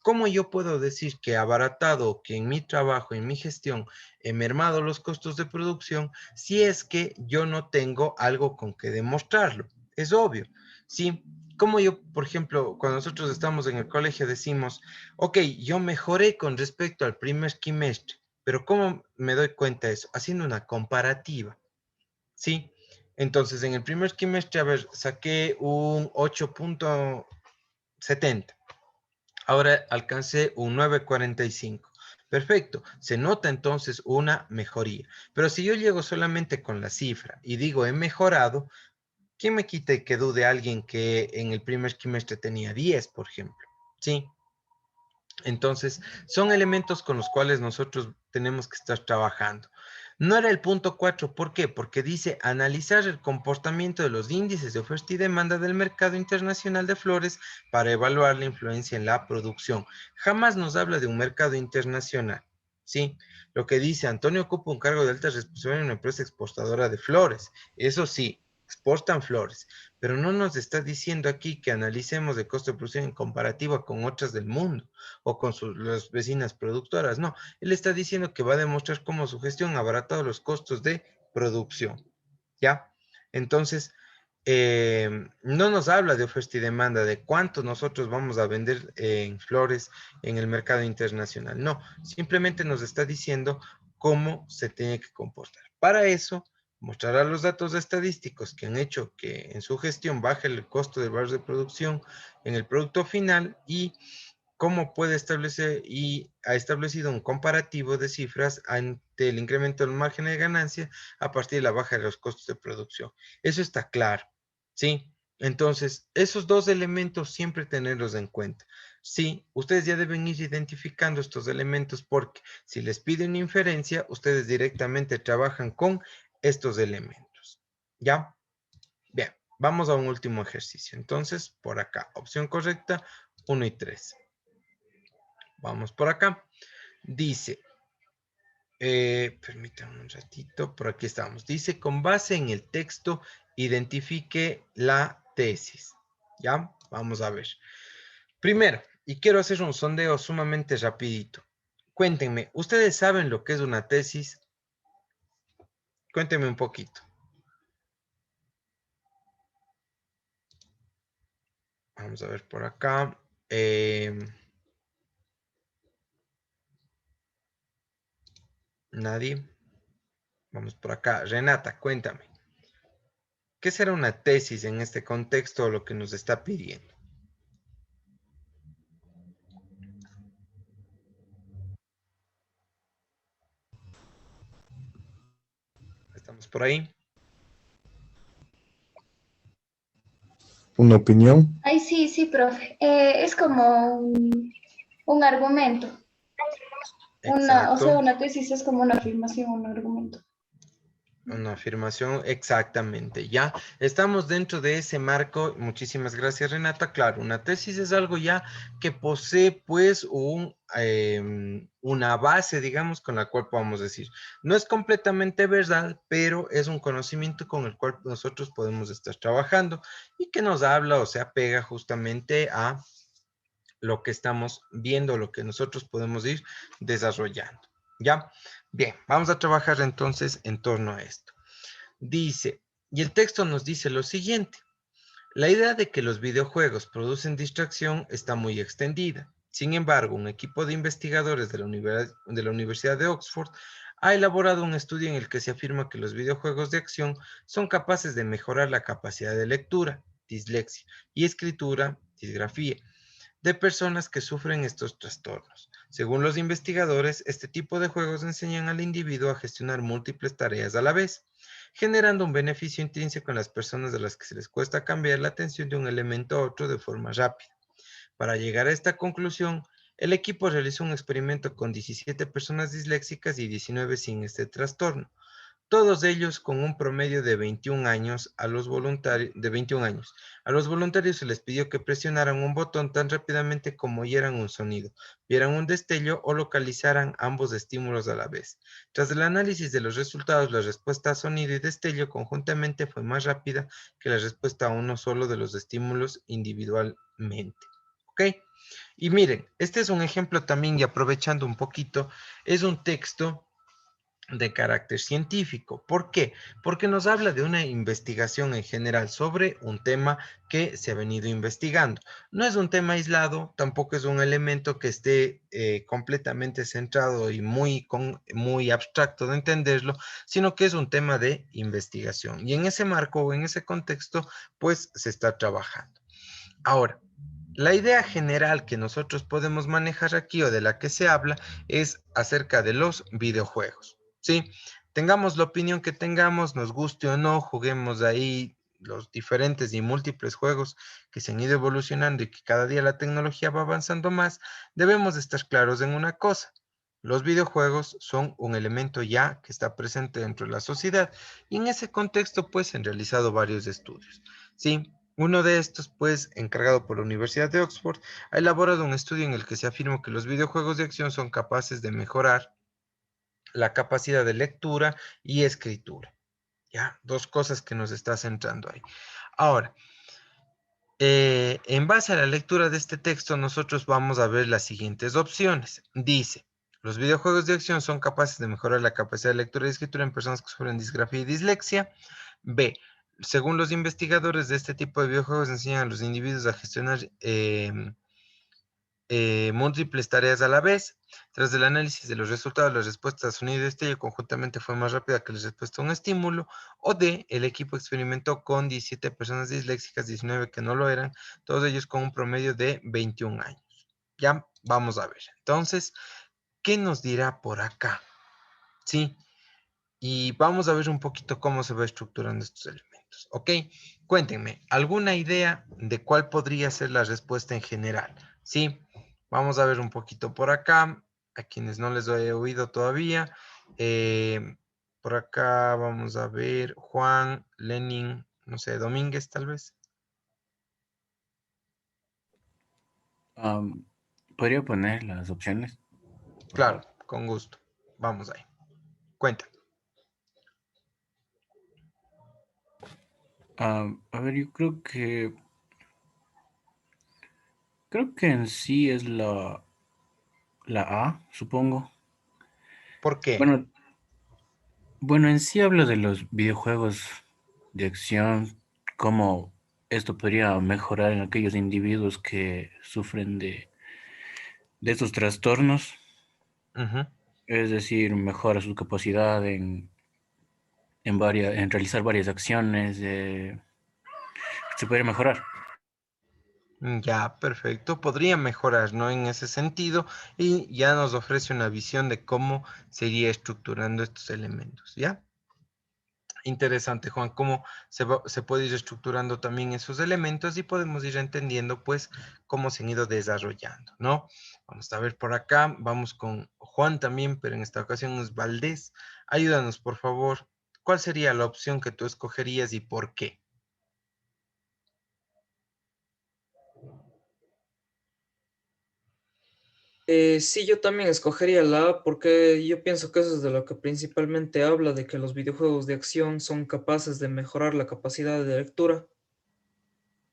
Speaker 2: ¿Cómo yo puedo decir que he abaratado, que en mi trabajo, en mi gestión, he mermado los costos de producción si es que yo no tengo algo con que demostrarlo? Es obvio, ¿sí? Como yo, por ejemplo, cuando nosotros estamos en el colegio decimos, ok, yo mejoré con respecto al primer trimestre, pero ¿cómo me doy cuenta de eso? Haciendo una comparativa, ¿sí? Entonces, en el primer trimestre, a ver, saqué un 8.70. Ahora alcancé un 9.45. Perfecto, se nota entonces una mejoría. Pero si yo llego solamente con la cifra y digo he mejorado, ¿quién me quita que dude alguien que en el primer trimestre tenía 10, por ejemplo? ¿Sí? Entonces, son elementos con los cuales nosotros tenemos que estar trabajando. No era el punto 4, ¿por qué? Porque dice analizar el comportamiento de los índices de oferta y demanda del mercado internacional de flores para evaluar la influencia en la producción. Jamás nos habla de un mercado internacional, ¿sí? Lo que dice Antonio ocupa un cargo de alta responsabilidad en una empresa exportadora de flores. Eso sí, exportan flores, pero no nos está diciendo aquí que analicemos el costo de producción en comparativa con otras del mundo o con las vecinas productoras. No, él está diciendo que va a demostrar cómo su gestión ha abaratado los costos de producción. ¿Ya? Entonces, no nos habla de oferta y demanda, de cuánto nosotros vamos a vender en flores en el mercado internacional. No, simplemente nos está diciendo cómo se tiene que comportar. Para eso, mostrará los datos estadísticos que han hecho que en su gestión baje el costo del valor de producción en el producto final y cómo puede establecer y ha establecido un comparativo de cifras ante el incremento del margen de ganancia a partir de la baja de los costos de producción. Eso está claro, ¿sí? Entonces, esos dos elementos siempre tenerlos en cuenta. Sí, ustedes ya deben ir identificando estos elementos porque si les piden inferencia, ustedes directamente trabajan con estos elementos. ¿Ya? Bien, vamos a un último ejercicio. Entonces, por acá, opción correcta, 1 y 3. Vamos por acá. Dice, permítanme un ratito, por aquí estamos. Dice, con base en el texto, identifique la tesis. ¿Ya? Vamos a ver. Primero, y quiero hacer un sondeo sumamente rapidito. Cuéntenme, ¿ustedes saben lo que es una tesis? Cuéntenme un poquito. Vamos a ver por acá. Nadie. Vamos por acá. Renata, cuéntame. ¿Qué será una tesis en este contexto o lo que nos está pidiendo? ¿Estamos por ahí?
Speaker 7: ¿Una opinión?
Speaker 8: Ay, sí, sí, profe. Es como un argumento. O sea,
Speaker 2: Exacto.
Speaker 8: una tesis es como una afirmación, un argumento.
Speaker 2: Una afirmación, exactamente. Ya estamos dentro de ese marco. Muchísimas gracias, Renata. Claro, una tesis es algo ya que posee pues una base, digamos, con la cual podamos decir. No es completamente verdad, pero es un conocimiento con el cual nosotros podemos estar trabajando y que nos habla o se apega justamente a lo que estamos viendo, lo que nosotros podemos ir desarrollando. ¿Ya? Bien, vamos a trabajar entonces en torno a esto. Dice, y el texto nos dice lo siguiente. La idea de que los videojuegos producen distracción está muy extendida. Sin embargo, un equipo de investigadores de la Universidad de Oxford ha elaborado un estudio en el que se afirma que los videojuegos de acción son capaces de mejorar la capacidad de lectura, dislexia, y escritura, disgrafía, de personas que sufren estos trastornos. Según los investigadores, este tipo de juegos enseñan al individuo a gestionar múltiples tareas a la vez, generando un beneficio intrínseco en las personas de las que se les cuesta cambiar la atención de un elemento a otro de forma rápida. Para llegar a esta conclusión, el equipo realizó un experimento con 17 personas disléxicas y 19 sin este trastorno, todos ellos con un promedio de 21 años. A los voluntarios se les pidió que presionaran un botón tan rápidamente como oyeran un sonido, vieran un destello o localizaran ambos estímulos a la vez. Tras el análisis de los resultados, la respuesta a sonido y destello conjuntamente fue más rápida que la respuesta a uno solo de los estímulos individualmente. ¿Ok? Y miren, este es un ejemplo también, y aprovechando un poquito, es un texto de carácter científico. ¿Por qué? Porque nos habla de una investigación en general sobre un tema que se ha venido investigando. No es un tema aislado, tampoco es un elemento que esté completamente centrado y muy abstracto de entenderlo, sino que es un tema de investigación. Y en ese marco o en ese contexto, pues se está trabajando. Ahora, la idea general que nosotros podemos manejar aquí o de la que se habla es acerca de los videojuegos, ¿sí? Tengamos la opinión que tengamos, nos guste o no, juguemos ahí los diferentes y múltiples juegos que se han ido evolucionando y que cada día la tecnología va avanzando más, debemos estar claros en una cosa. Los videojuegos son un elemento ya que está presente dentro de la sociedad y en ese contexto pues se han realizado varios estudios, ¿sí? Uno de estos, pues, encargado por la Universidad de Oxford, ha elaborado un estudio en el que se afirma que los videojuegos de acción son capaces de mejorar la capacidad de lectura y escritura. Ya, dos cosas que nos está centrando ahí. Ahora, en base a la lectura de este texto, nosotros vamos a ver las siguientes opciones. Dice, los videojuegos de acción son capaces de mejorar la capacidad de lectura y escritura en personas que sufren disgrafía y dislexia. B, según los investigadores de este tipo de videojuegos, enseñan a los individuos a gestionar múltiples tareas a la vez. Tras el análisis de los resultados, la respuesta a sonido y destello conjuntamente fue más rápida que la respuesta a un estímulo. O D, el equipo experimentó con 17 personas disléxicas, 19 que no lo eran, todos ellos con un promedio de 21 años. Ya vamos a ver. Entonces, ¿qué nos dirá por acá? Sí. Y vamos a ver un poquito cómo se va estructurando estos elementos. ¿Ok? Cuéntenme, ¿alguna idea de cuál podría ser la respuesta en general? Sí, vamos a ver un poquito por acá, a quienes no les he oído todavía. Por acá vamos a ver Juan, Lenin, no sé, Domínguez tal vez.
Speaker 9: ¿Podría poner las opciones, por
Speaker 2: Claro,
Speaker 9: favor?
Speaker 2: con gusto. Vamos ahí. Cuenta.
Speaker 9: A ver, yo creo que en sí es la A, supongo.
Speaker 2: ¿Por qué?
Speaker 9: Bueno, bueno, en sí habla de los videojuegos de acción, cómo esto podría mejorar en aquellos individuos que sufren de estos trastornos,
Speaker 2: Ujú.
Speaker 9: es decir, mejora su capacidad en realizar varias acciones, se podría mejorar.
Speaker 2: Ya, perfecto. Podría mejorar, ¿no? En ese sentido, y ya nos ofrece una visión de cómo sería estructurando estos elementos, ¿ya? Interesante, Juan, cómo se puede ir estructurando también esos elementos y podemos ir entendiendo, pues, cómo se han ido desarrollando, ¿no? Vamos a ver por acá, vamos con Juan también, pero en esta ocasión es Valdés. Ayúdanos, por favor. ¿Cuál sería la opción que tú escogerías y por qué?
Speaker 10: Sí, yo también escogería la A porque yo pienso que eso es de lo que principalmente habla, de que los videojuegos de acción son capaces de mejorar la capacidad de lectura.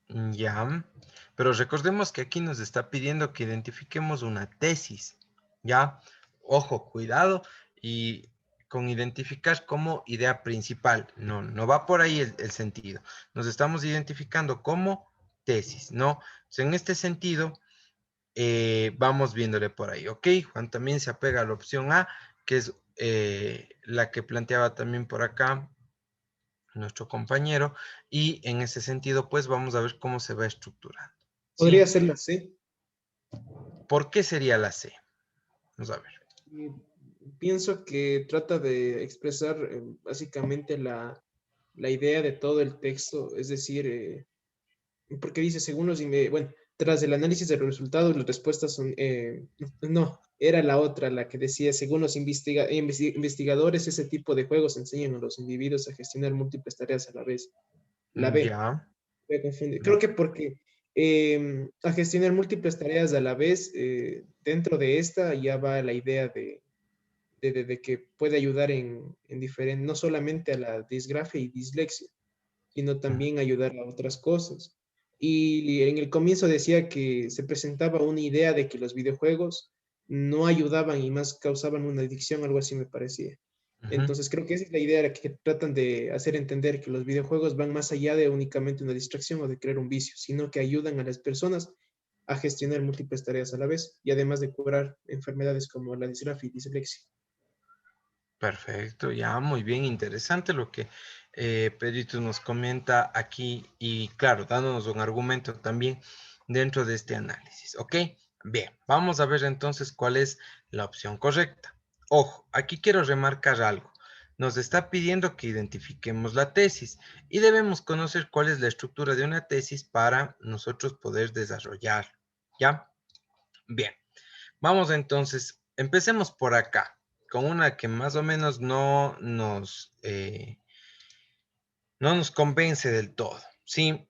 Speaker 2: Ya, pero recordemos que aquí nos está pidiendo que identifiquemos una tesis, ¿ya? Ojo, cuidado, y con identificar como idea principal, no va por ahí el sentido. Nos estamos identificando como tesis, ¿no? Entonces, en este sentido, vamos viéndole por ahí, ¿ok? Juan también se apega a la opción A, que es la que planteaba también por acá nuestro compañero, y en ese sentido, pues vamos a ver cómo se va estructurando.
Speaker 11: Podría
Speaker 2: ¿Sí?
Speaker 11: ser la C.
Speaker 2: ¿Por qué sería la C? Vamos a ver.
Speaker 11: Y pienso que trata de expresar básicamente la idea de todo el texto, es decir, porque dice, según bueno, tras el análisis de los resultados, las respuestas son, no, era la otra, la que decía, según los investigadores, ese tipo de juegos enseñan a los individuos a gestionar múltiples tareas a la vez. La B.
Speaker 2: Ya.
Speaker 11: Creo que porque a gestionar múltiples tareas a la vez, dentro de esta ya va la idea de que puede ayudar en diferente, no solamente a la disgrafia y dislexia, sino también ayudar a otras cosas. y en el comienzo decía que se presentaba una idea de que los videojuegos no ayudaban y más causaban una adicción, algo así me parecía. Entonces creo que esa es la idea que tratan de hacer entender, que los videojuegos van más allá de únicamente una distracción o de crear un vicio, sino que ayudan a las personas a gestionar múltiples tareas a la vez y además de curar enfermedades como la disgrafia y dislexia.
Speaker 2: Perfecto, ya muy bien, interesante lo que Pedrito nos comenta aquí y claro, dándonos un argumento también dentro de este análisis, ¿ok? Bien, vamos a ver entonces cuál es la opción correcta. Ojo, aquí quiero remarcar algo. Nos está pidiendo que identifiquemos la tesis y debemos conocer cuál es la estructura de una tesis para nosotros poder desarrollarlo, ¿ya? Bien, vamos entonces, empecemos por acá, con una que más o menos no nos convence del todo, ¿sí?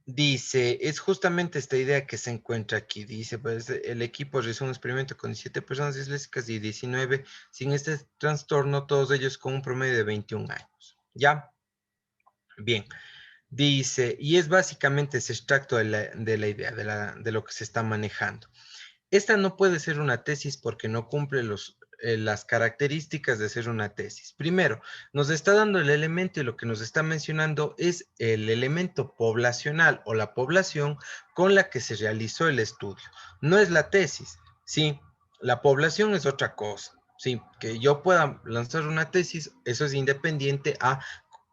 Speaker 2: Dice, es justamente esta idea que se encuentra aquí. Dice, pues el equipo realizó un experimento con 17 personas disléxicas y 19 sin este trastorno, todos ellos con un promedio de 21 años. ¿Ya? Bien. Dice, y es básicamente ese extracto de la idea, de lo que se está manejando. Esta no puede ser una tesis porque no cumple las características de ser una tesis. Primero, nos está dando el elemento y lo que nos está mencionando es el elemento poblacional o la población con la que se realizó el estudio. No es la tesis, ¿sí? La población es otra cosa, ¿sí? Que yo pueda lanzar una tesis, eso es independiente a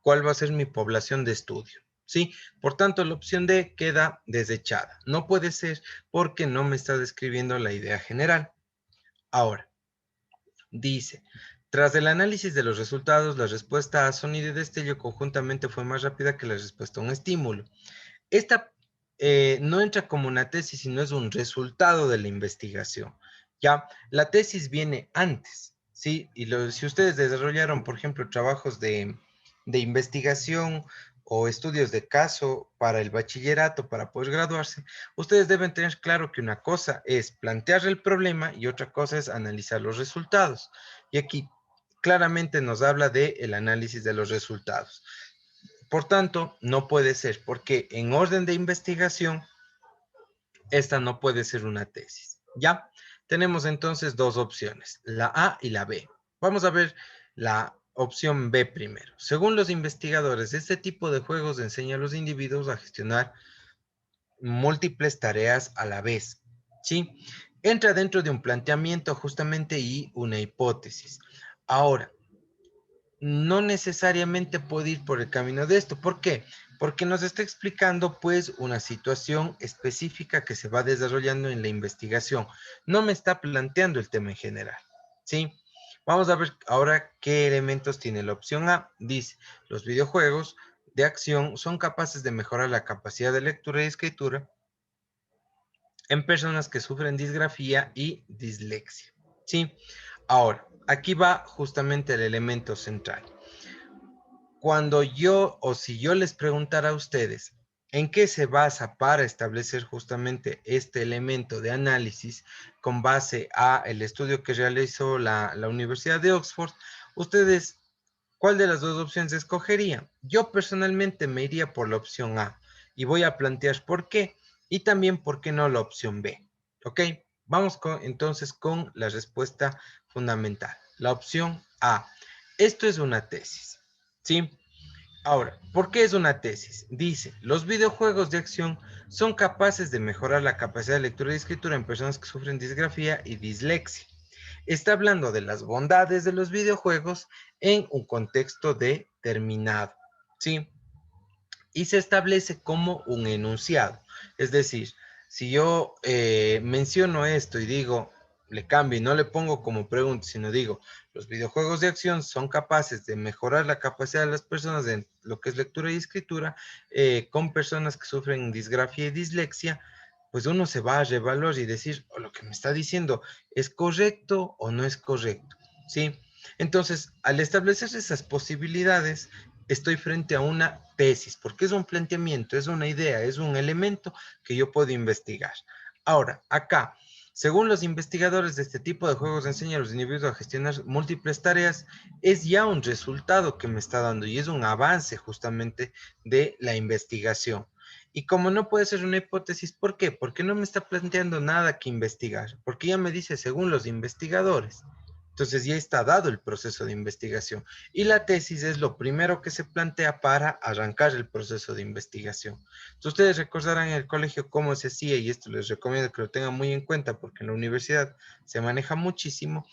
Speaker 2: cuál va a ser mi población de estudio. ¿Sí? Por tanto, la opción D queda desechada. No puede ser porque no me está describiendo la idea general. Ahora, dice, tras el análisis de los resultados, la respuesta a sonido y destello conjuntamente fue más rápida que la respuesta a un estímulo. Esta no entra como una tesis, sino es un resultado de la investigación. ¿Ya? La tesis viene antes, ¿sí? Y si ustedes desarrollaron, por ejemplo, trabajos de investigación o estudios de caso para el bachillerato, para poder graduarse, ustedes deben tener claro que una cosa es plantear el problema y otra cosa es analizar los resultados. Y aquí claramente nos habla del análisis de los resultados. Por tanto, no puede ser, porque en orden de investigación, esta no puede ser una tesis. ¿Ya? Tenemos entonces dos opciones, la A y la B. Vamos a ver la opción B primero. Según los investigadores, este tipo de juegos enseña a los individuos a gestionar múltiples tareas a la vez. ¿Sí? Entra dentro de un planteamiento justamente y una hipótesis. Ahora, no necesariamente puede ir por el camino de esto. ¿Por qué? Porque nos está explicando pues una situación específica que se va desarrollando en la investigación. No me está planteando el tema en general, ¿sí? Vamos a ver ahora qué elementos tiene la opción A. Dice, los videojuegos de acción son capaces de mejorar la capacidad de lectura y escritura en personas que sufren disgrafía y dislexia, ¿sí? Ahora, aquí va justamente el elemento central. Cuando yo o si yo les preguntara a ustedes en qué se basa para establecer justamente este elemento de análisis con base a el estudio que realizó la Universidad de Oxford, ustedes, ¿cuál de las dos opciones escogerían? Yo personalmente me iría por la opción A y voy a plantear por qué y también por qué no la opción B. ¿Ok? Vamos entonces con la respuesta fundamental. La opción A. Esto es una tesis, ¿sí? Ahora, ¿por qué es una tesis? Dice, los videojuegos de acción son capaces de mejorar la capacidad de lectura y escritura en personas que sufren disgrafía y dislexia. Está hablando de las bondades de los videojuegos en un contexto determinado, ¿sí? Y se establece como un enunciado. Es decir, si yo menciono esto y digo, le cambio y no le pongo como pregunta, sino digo, los videojuegos de acción son capaces de mejorar la capacidad de las personas en lo que es lectura y escritura con personas que sufren disgrafia y dislexia, pues uno se va a reevaluar y decir, oh, lo que me está diciendo, ¿es correcto o no es correcto? ¿Sí? Entonces, al establecer esas posibilidades, estoy frente a una tesis, porque es un planteamiento, es una idea, es un elemento que yo puedo investigar. Ahora, acá, según los investigadores de este tipo de juegos, enseña a los individuos a gestionar múltiples tareas, es ya un resultado que me está dando y es un avance justamente de la investigación. Y como no puede ser una hipótesis, ¿por qué? Porque no me está planteando nada que investigar, porque ya me dice según los investigadores. Entonces ya está dado el proceso de investigación. Y la tesis es lo primero que se plantea para arrancar el proceso de investigación. Entonces ustedes recordarán en el colegio cómo se hacía, y esto les recomiendo que lo tengan muy en cuenta porque en la universidad se maneja muchísimo,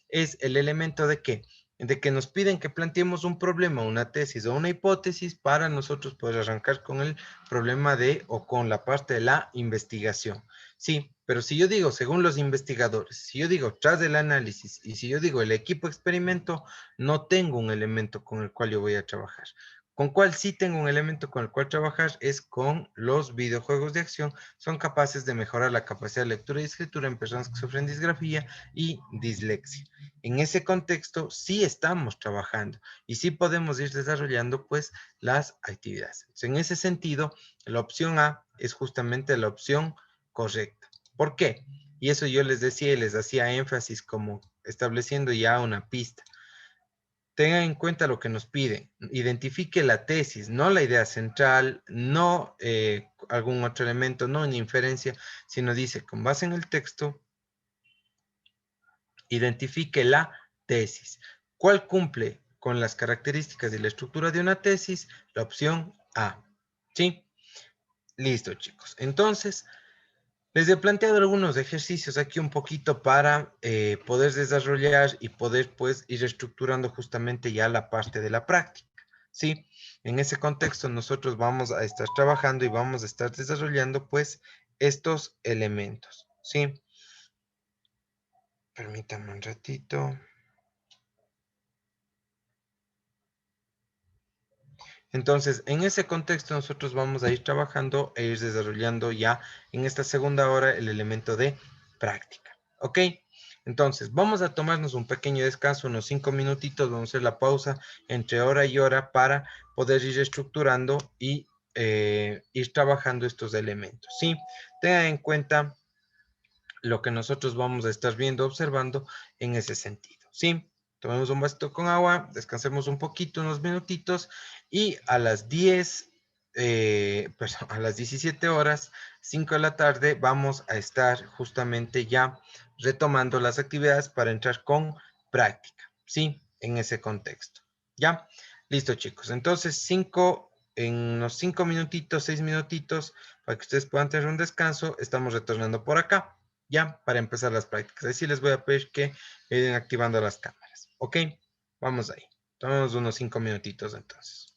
Speaker 2: es el elemento de qué, de que nos piden que planteemos un problema, una tesis o una hipótesis para nosotros poder arrancar con el problema de o con la parte de la investigación. Sí, pero si yo digo según los investigadores, si yo digo tras el análisis y si yo digo el equipo experimento, no tengo un elemento con el cual yo voy a trabajar. Con cuál sí tengo un elemento con el cual trabajar es con los videojuegos de acción. Son capaces de mejorar la capacidad de lectura y escritura en personas que sufren disgrafía y dislexia. En ese contexto sí estamos trabajando y sí podemos ir desarrollando pues las actividades. En ese sentido, la opción A es justamente la opción correcta. ¿Por qué? Y eso yo les decía y les hacía énfasis como estableciendo ya una pista. Tengan en cuenta lo que nos piden. Identifique la tesis, no la idea central, no algún otro elemento, no una inferencia, sino dice, con base en el texto, identifique la tesis. ¿Cuál cumple con las características de la estructura de una tesis? La opción A. ¿Sí? Listo, chicos. Entonces, les he planteado algunos ejercicios aquí un poquito para poder desarrollar y poder pues ir estructurando justamente ya la parte de la práctica. ¿Sí? En ese contexto nosotros vamos a estar trabajando y vamos a estar desarrollando pues estos elementos. ¿Sí? Permítanme un ratito. Entonces, en ese contexto nosotros vamos a ir trabajando e ir desarrollando ya en esta segunda hora el elemento de práctica. ¿Ok? Entonces, vamos a tomarnos un pequeño descanso, unos 5 minutitos, vamos a hacer la pausa entre hora y hora para poder ir estructurando y ir trabajando estos elementos. ¿Sí? Tengan en cuenta lo que nosotros vamos a estar viendo, observando en ese sentido. ¿Sí? Tomemos un vasito con agua, descansemos un poquito, unos minutitos, y a las 10, perdón, a las 17 horas, 5 de la tarde, vamos a estar justamente ya retomando las actividades para entrar con práctica, ¿sí? En ese contexto. ¿Ya? Listo, chicos. Entonces, en unos 5 minutitos, 6 minutitos, para que ustedes puedan tener un descanso, estamos retornando por acá, ¿ya? Para empezar las prácticas. Así les voy a pedir que vayan activando las cámaras. ¿Ok? Vamos ahí. Tomemos unos 5 minutitos entonces.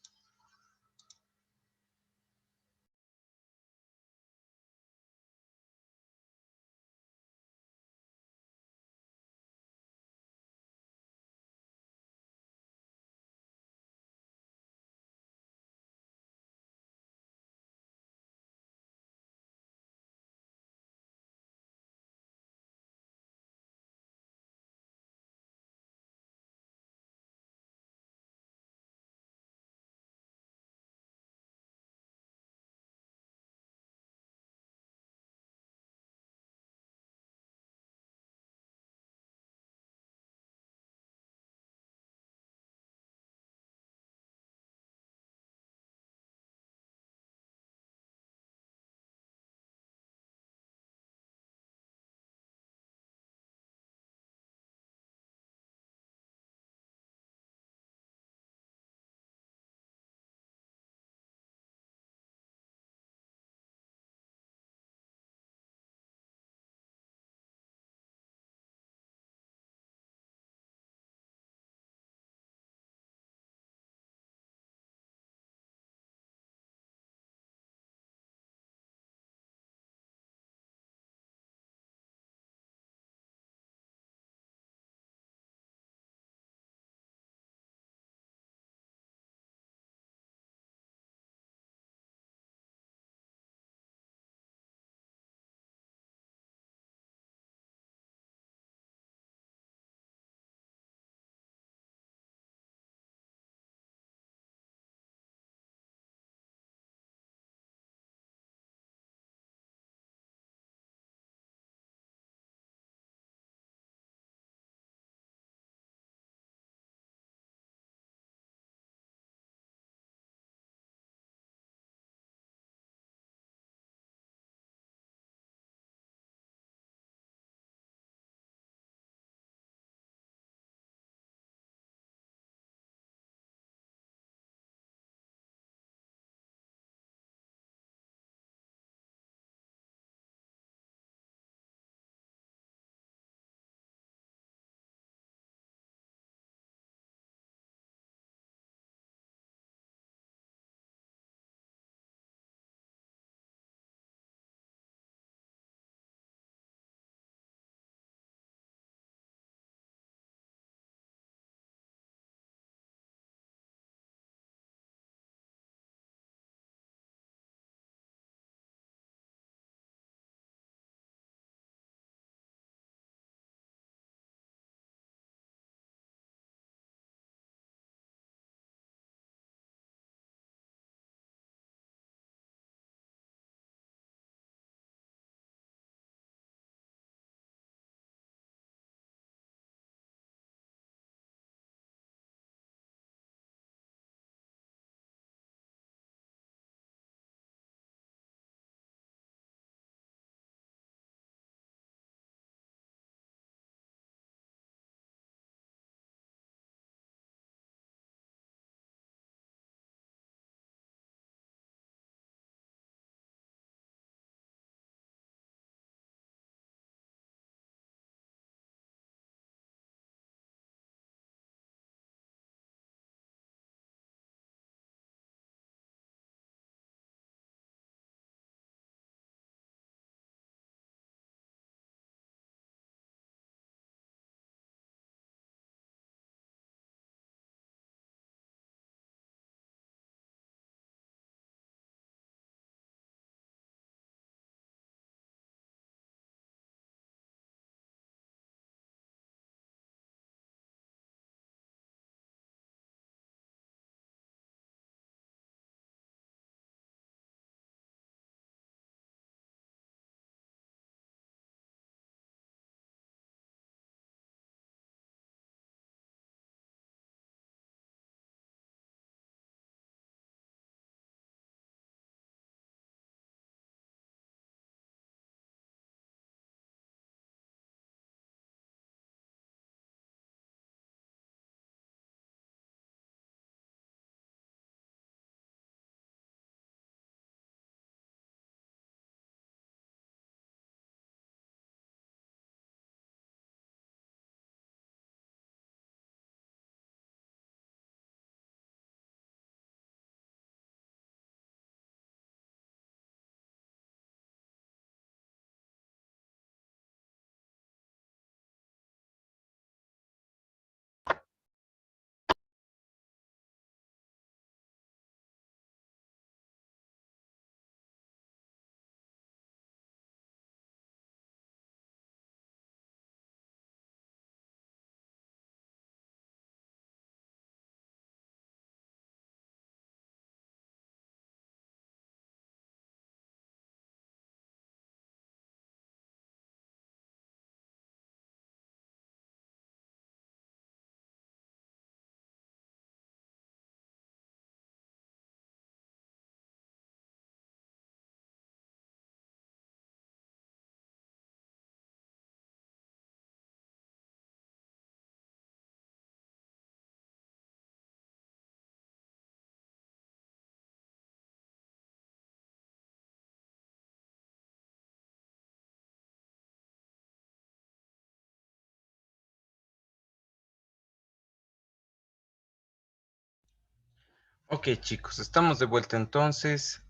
Speaker 2: Ok, chicos, estamos de vuelta entonces.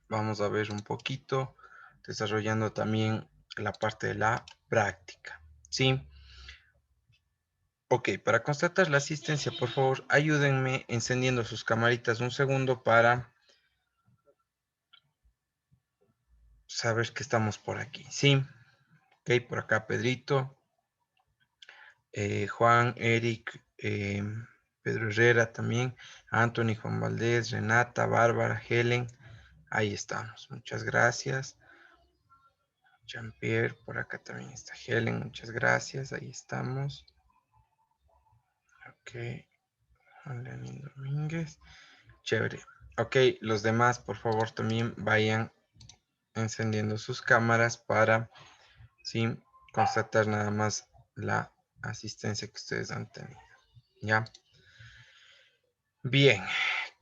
Speaker 2: Vamos a ver un poquito, desarrollando también la parte de la práctica. ¿Sí? Ok, para constatar la asistencia, por favor, ayúdenme encendiendo sus camaritas un segundo para saber que estamos por aquí. ¿Sí? Ok, por acá Pedrito, Juan, Eric, Pedro Herrera también, Anthony, Juan Valdés, Renata, Bárbara, Helen. Ahí estamos. Muchas gracias. Jean-Pierre, por acá también está Helen. Muchas gracias. Ahí estamos. Ok. Juan Lenín Domínguez. Chévere. Ok, los demás, por favor, también vayan encendiendo sus cámaras para, sí, constatar nada más la asistencia que ustedes han tenido. ¿Ya? Bien.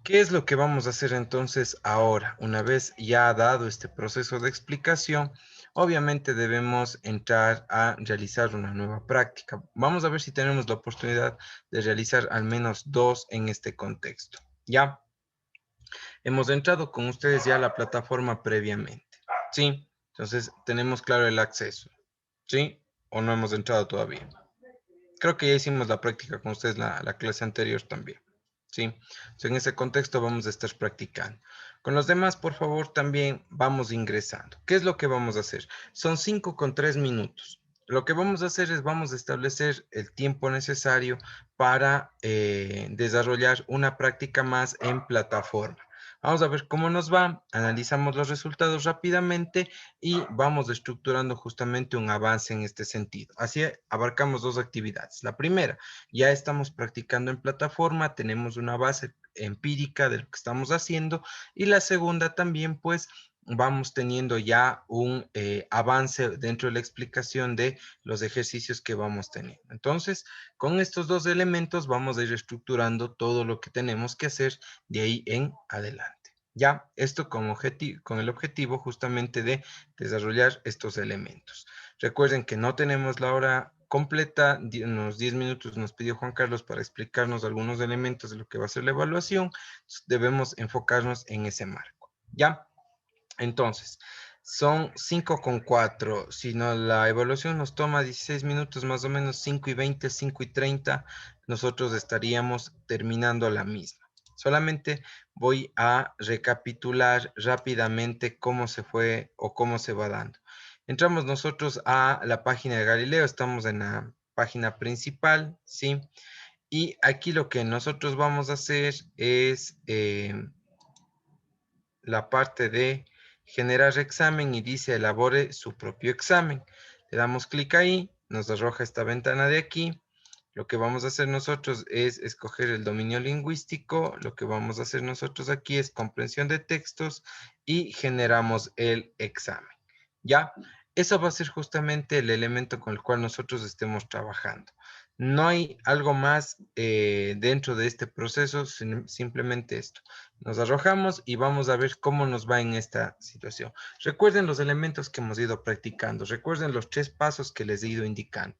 Speaker 2: ¿Qué es lo que vamos a hacer entonces ahora? Una vez ya dado este proceso de explicación, obviamente debemos entrar a realizar una nueva práctica. Vamos a ver si tenemos la oportunidad de realizar al menos 2 en este contexto. ¿Ya? Hemos entrado con ustedes ya a la plataforma previamente. ¿Sí? Entonces tenemos claro el acceso. ¿Sí? ¿O no hemos entrado todavía? Creo que ya hicimos la práctica con ustedes la clase anterior también. ¿Sí? Entonces, en ese contexto vamos a estar practicando. Con los demás, por favor, también vamos ingresando. ¿Qué es lo que vamos a hacer? Son 5 con 3 minutos. Lo que vamos a hacer es vamos a establecer el tiempo necesario para desarrollar una práctica más en plataforma. Vamos a ver cómo nos va, analizamos los resultados rápidamente y vamos estructurando justamente un avance en este sentido. Así abarcamos 2 actividades. La primera, ya estamos practicando en plataforma, tenemos una base empírica de lo que estamos haciendo, y la segunda también, pues, vamos teniendo ya un avance dentro de la explicación de los ejercicios que vamos teniendo. Entonces, con estos 2 elementos vamos a ir estructurando todo lo que tenemos que hacer de ahí en adelante. Ya, esto con el objetivo justamente de desarrollar estos elementos. Recuerden que no tenemos la hora completa, unos 10 minutos nos pidió Juan Carlos para explicarnos algunos elementos de lo que va a ser la evaluación. Debemos enfocarnos en ese marco. ¿Ya? Entonces, son 5 con 4. Si no, la evaluación nos toma 16 minutos, más o menos 5 y 20, 5 y 30, nosotros estaríamos terminando la misma. Solamente voy a recapitular rápidamente cómo se fue o cómo se va dando. Entramos nosotros a la página de Galileo, estamos en la página principal, ¿sí? Y aquí lo que nosotros vamos a hacer es la parte de generar examen y dice elabore su propio examen. Le damos clic ahí, nos arroja esta ventana de aquí. Lo que vamos a hacer nosotros es escoger el dominio lingüístico. Lo que vamos a hacer nosotros aquí es comprensión de textos y generamos el examen. ¿Ya? Eso va a ser justamente el elemento con el cual nosotros estemos trabajando. No hay algo más dentro de este proceso, simplemente esto. Nos arrojamos y vamos a ver cómo nos va en esta situación. Recuerden los elementos que hemos ido practicando. Recuerden los 3 pasos que les he ido indicando.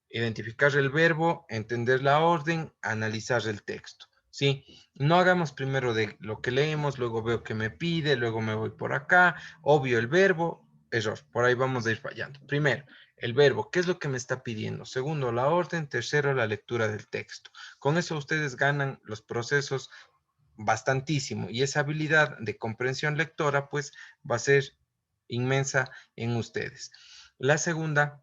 Speaker 2: Identificar el verbo, entender la orden, analizar el texto. ¿Sí? No hagamos primero de lo que leemos, luego veo que me pide, luego me voy por acá, obvio el verbo, error. Por ahí vamos a ir fallando. Primero, el verbo, ¿qué es lo que me está pidiendo? Segundo, la orden. Tercero, la lectura del texto. Con eso ustedes ganan los procesos bastantísimo y esa habilidad de comprensión lectora pues va a ser inmensa en ustedes. La segunda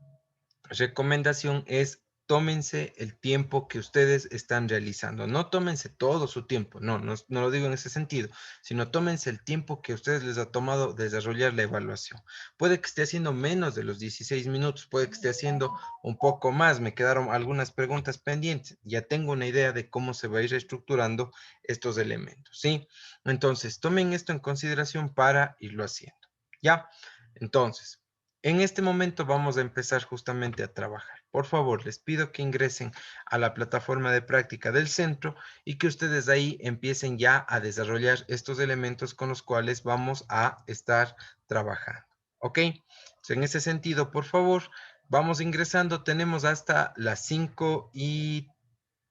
Speaker 2: recomendación es tómense el tiempo que ustedes están realizando. No tómense todo su tiempo, no lo digo en ese sentido, sino tómense el tiempo que a ustedes les ha tomado desarrollar la evaluación. Puede que esté haciendo menos de los 16 minutos, puede que esté haciendo un poco más. Me quedaron algunas preguntas pendientes. Ya tengo una idea de cómo se va a ir estructurando estos elementos, ¿sí? Entonces, tomen esto en consideración para irlo haciendo, ¿ya? Entonces, en este momento vamos a empezar justamente a trabajar. Por favor, les pido que ingresen a la plataforma de práctica del centro y que ustedes ahí empiecen ya a desarrollar estos elementos con los cuales vamos a estar trabajando. ¿Ok? Entonces, en ese sentido, por favor, vamos ingresando. Tenemos hasta las 5 y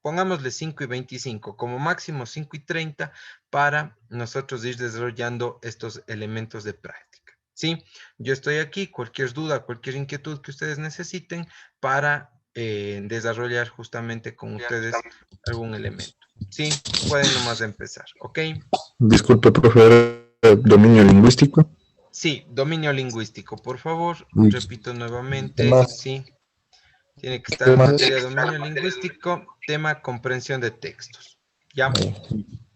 Speaker 2: Pongámosle 5:25, como máximo 5:30 para nosotros ir desarrollando estos elementos de práctica. ¿Sí? Yo estoy aquí, cualquier duda, cualquier inquietud que ustedes necesiten para desarrollar justamente con ustedes algún elemento. ¿Sí? Pueden nomás empezar, ¿ok?
Speaker 7: Disculpe, profe, ¿era dominio lingüístico?
Speaker 2: Sí, dominio lingüístico, por favor.
Speaker 7: Uy,
Speaker 2: Repito nuevamente,
Speaker 7: tema,
Speaker 2: sí. Tiene que estar
Speaker 7: tema-
Speaker 2: materia de dominio lingüístico, tema comprensión de textos. ¿Ya?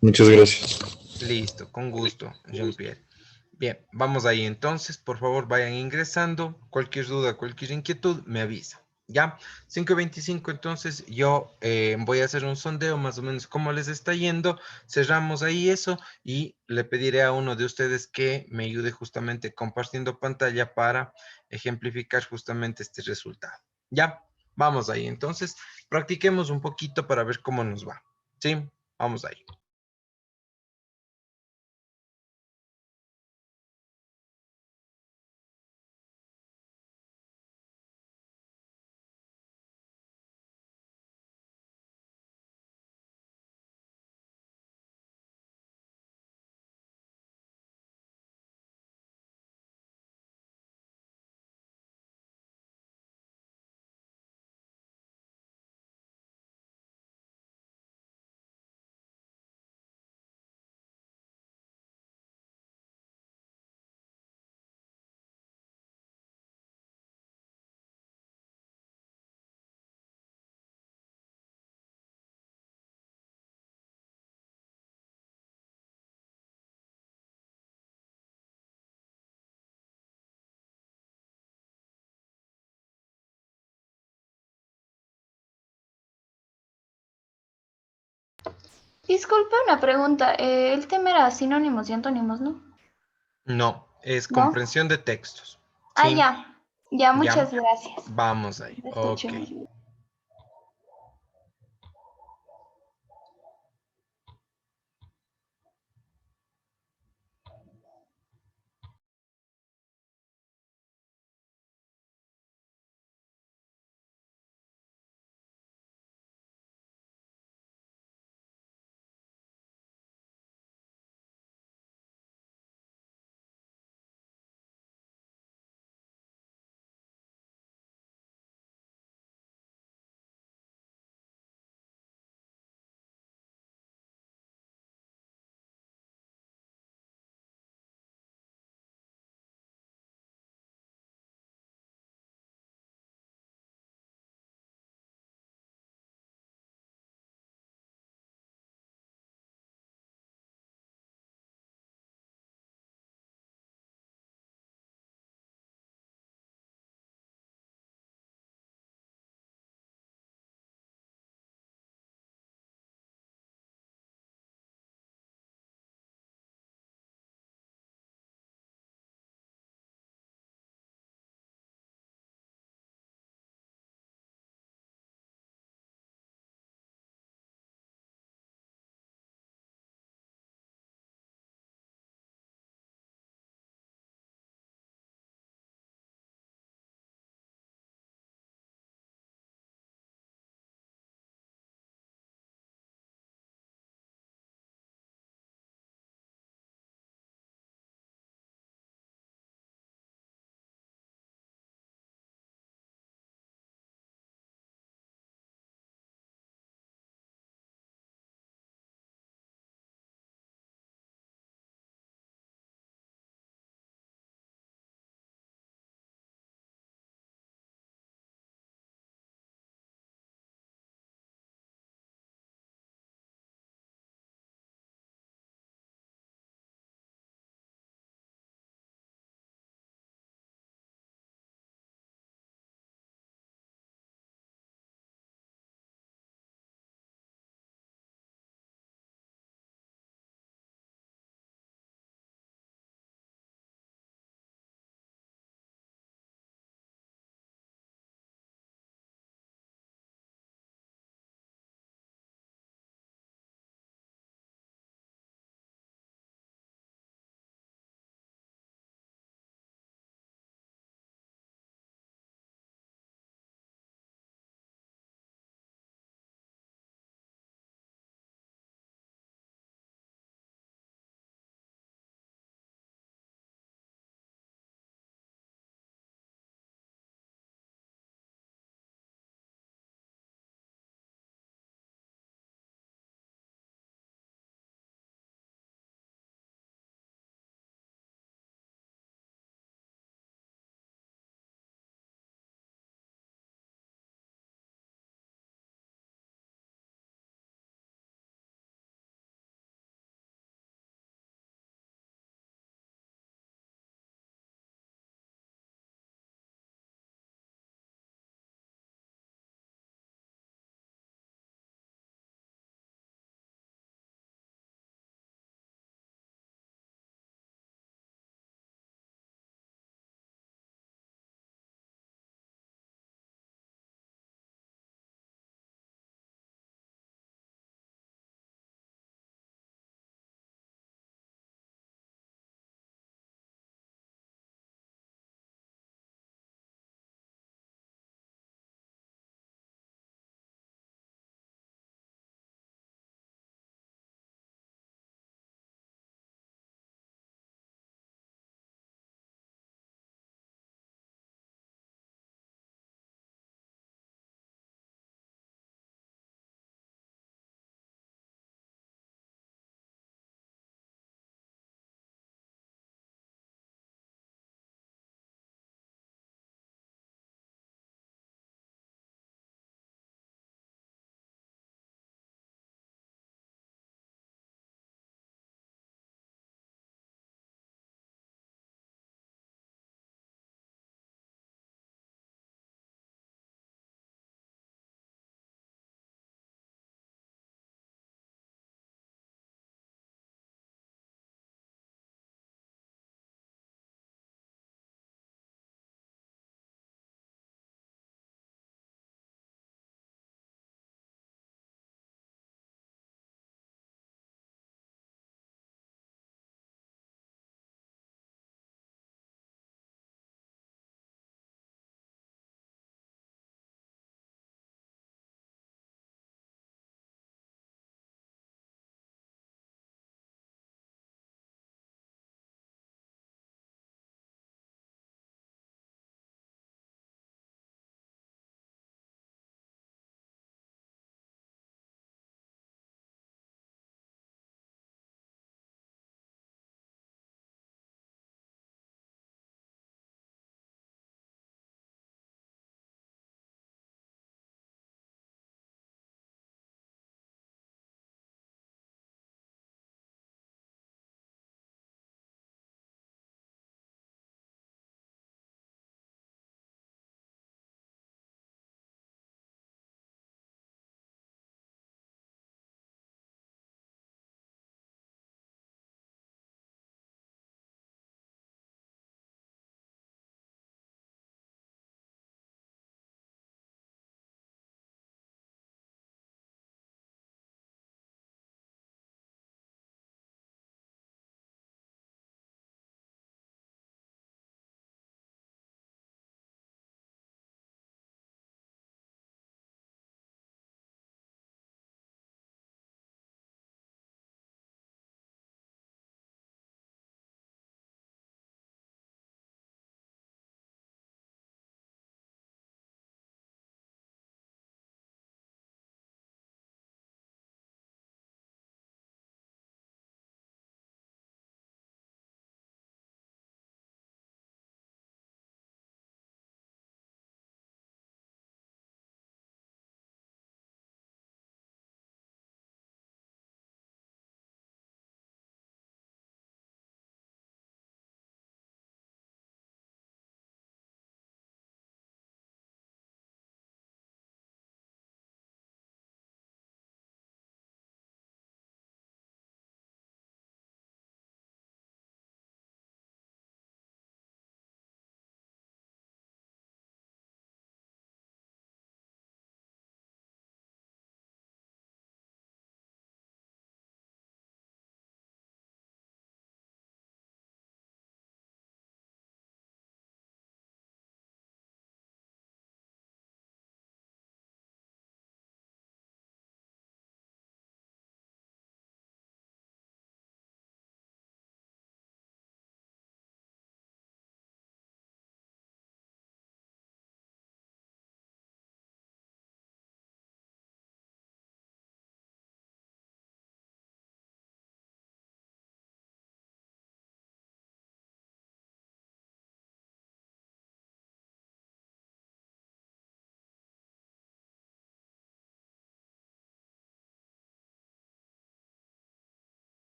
Speaker 7: Muchas gracias.
Speaker 2: Listo, con gusto, Jean-Pierre. Bien, vamos ahí entonces. Por favor, vayan ingresando. Cualquier duda, cualquier inquietud, me avisa. ¿Ya? 5:25, entonces yo voy a hacer un sondeo más o menos cómo les está yendo. Cerramos ahí eso y le pediré a uno de ustedes que me ayude justamente compartiendo pantalla para ejemplificar justamente este resultado. ¿Ya? Vamos ahí. Entonces, practiquemos un poquito para ver cómo nos va. ¿Sí? Vamos ahí.
Speaker 8: Disculpe una pregunta. El tema era sinónimos y antónimos, ¿no?
Speaker 2: No, es
Speaker 8: ¿No?
Speaker 2: comprensión de textos.
Speaker 8: Ah,
Speaker 2: ¿Sí?
Speaker 8: ya. Ya,
Speaker 2: Ya,
Speaker 8: muchas gracias.
Speaker 2: vamos ahí.
Speaker 8: Está
Speaker 2: Ok.
Speaker 8: chévere.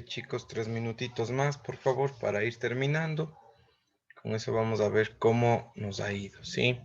Speaker 2: Chicos, 3 minutitos más, por favor, para ir terminando. Con eso vamos a ver cómo nos ha ido, ¿sí?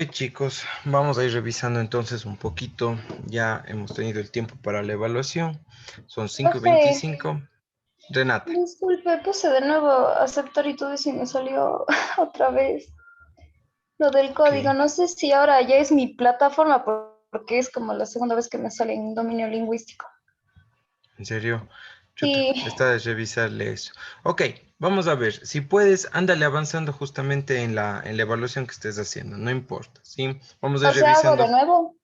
Speaker 2: Chicos, vamos a ir revisando entonces un poquito. Ya hemos tenido el tiempo para la evaluación. Son
Speaker 8: Profe,
Speaker 2: 5:25. Renata.
Speaker 8: disculpe, puse de nuevo aceptar y todo eso y me salió otra vez lo del código.
Speaker 2: Ok.
Speaker 8: No sé si ahora ya es mi plataforma porque es como la segunda vez que me sale en dominio lingüístico.
Speaker 2: En serio, chuta,
Speaker 8: Sí,
Speaker 2: está de revisarle eso. Ok, vamos a ver. Si puedes, ándale avanzando justamente en la evaluación que estés haciendo. No importa, ¿sí? Vamos a
Speaker 8: o
Speaker 2: ir
Speaker 8: sea, hago de
Speaker 2: revisando.
Speaker 8: nuevo.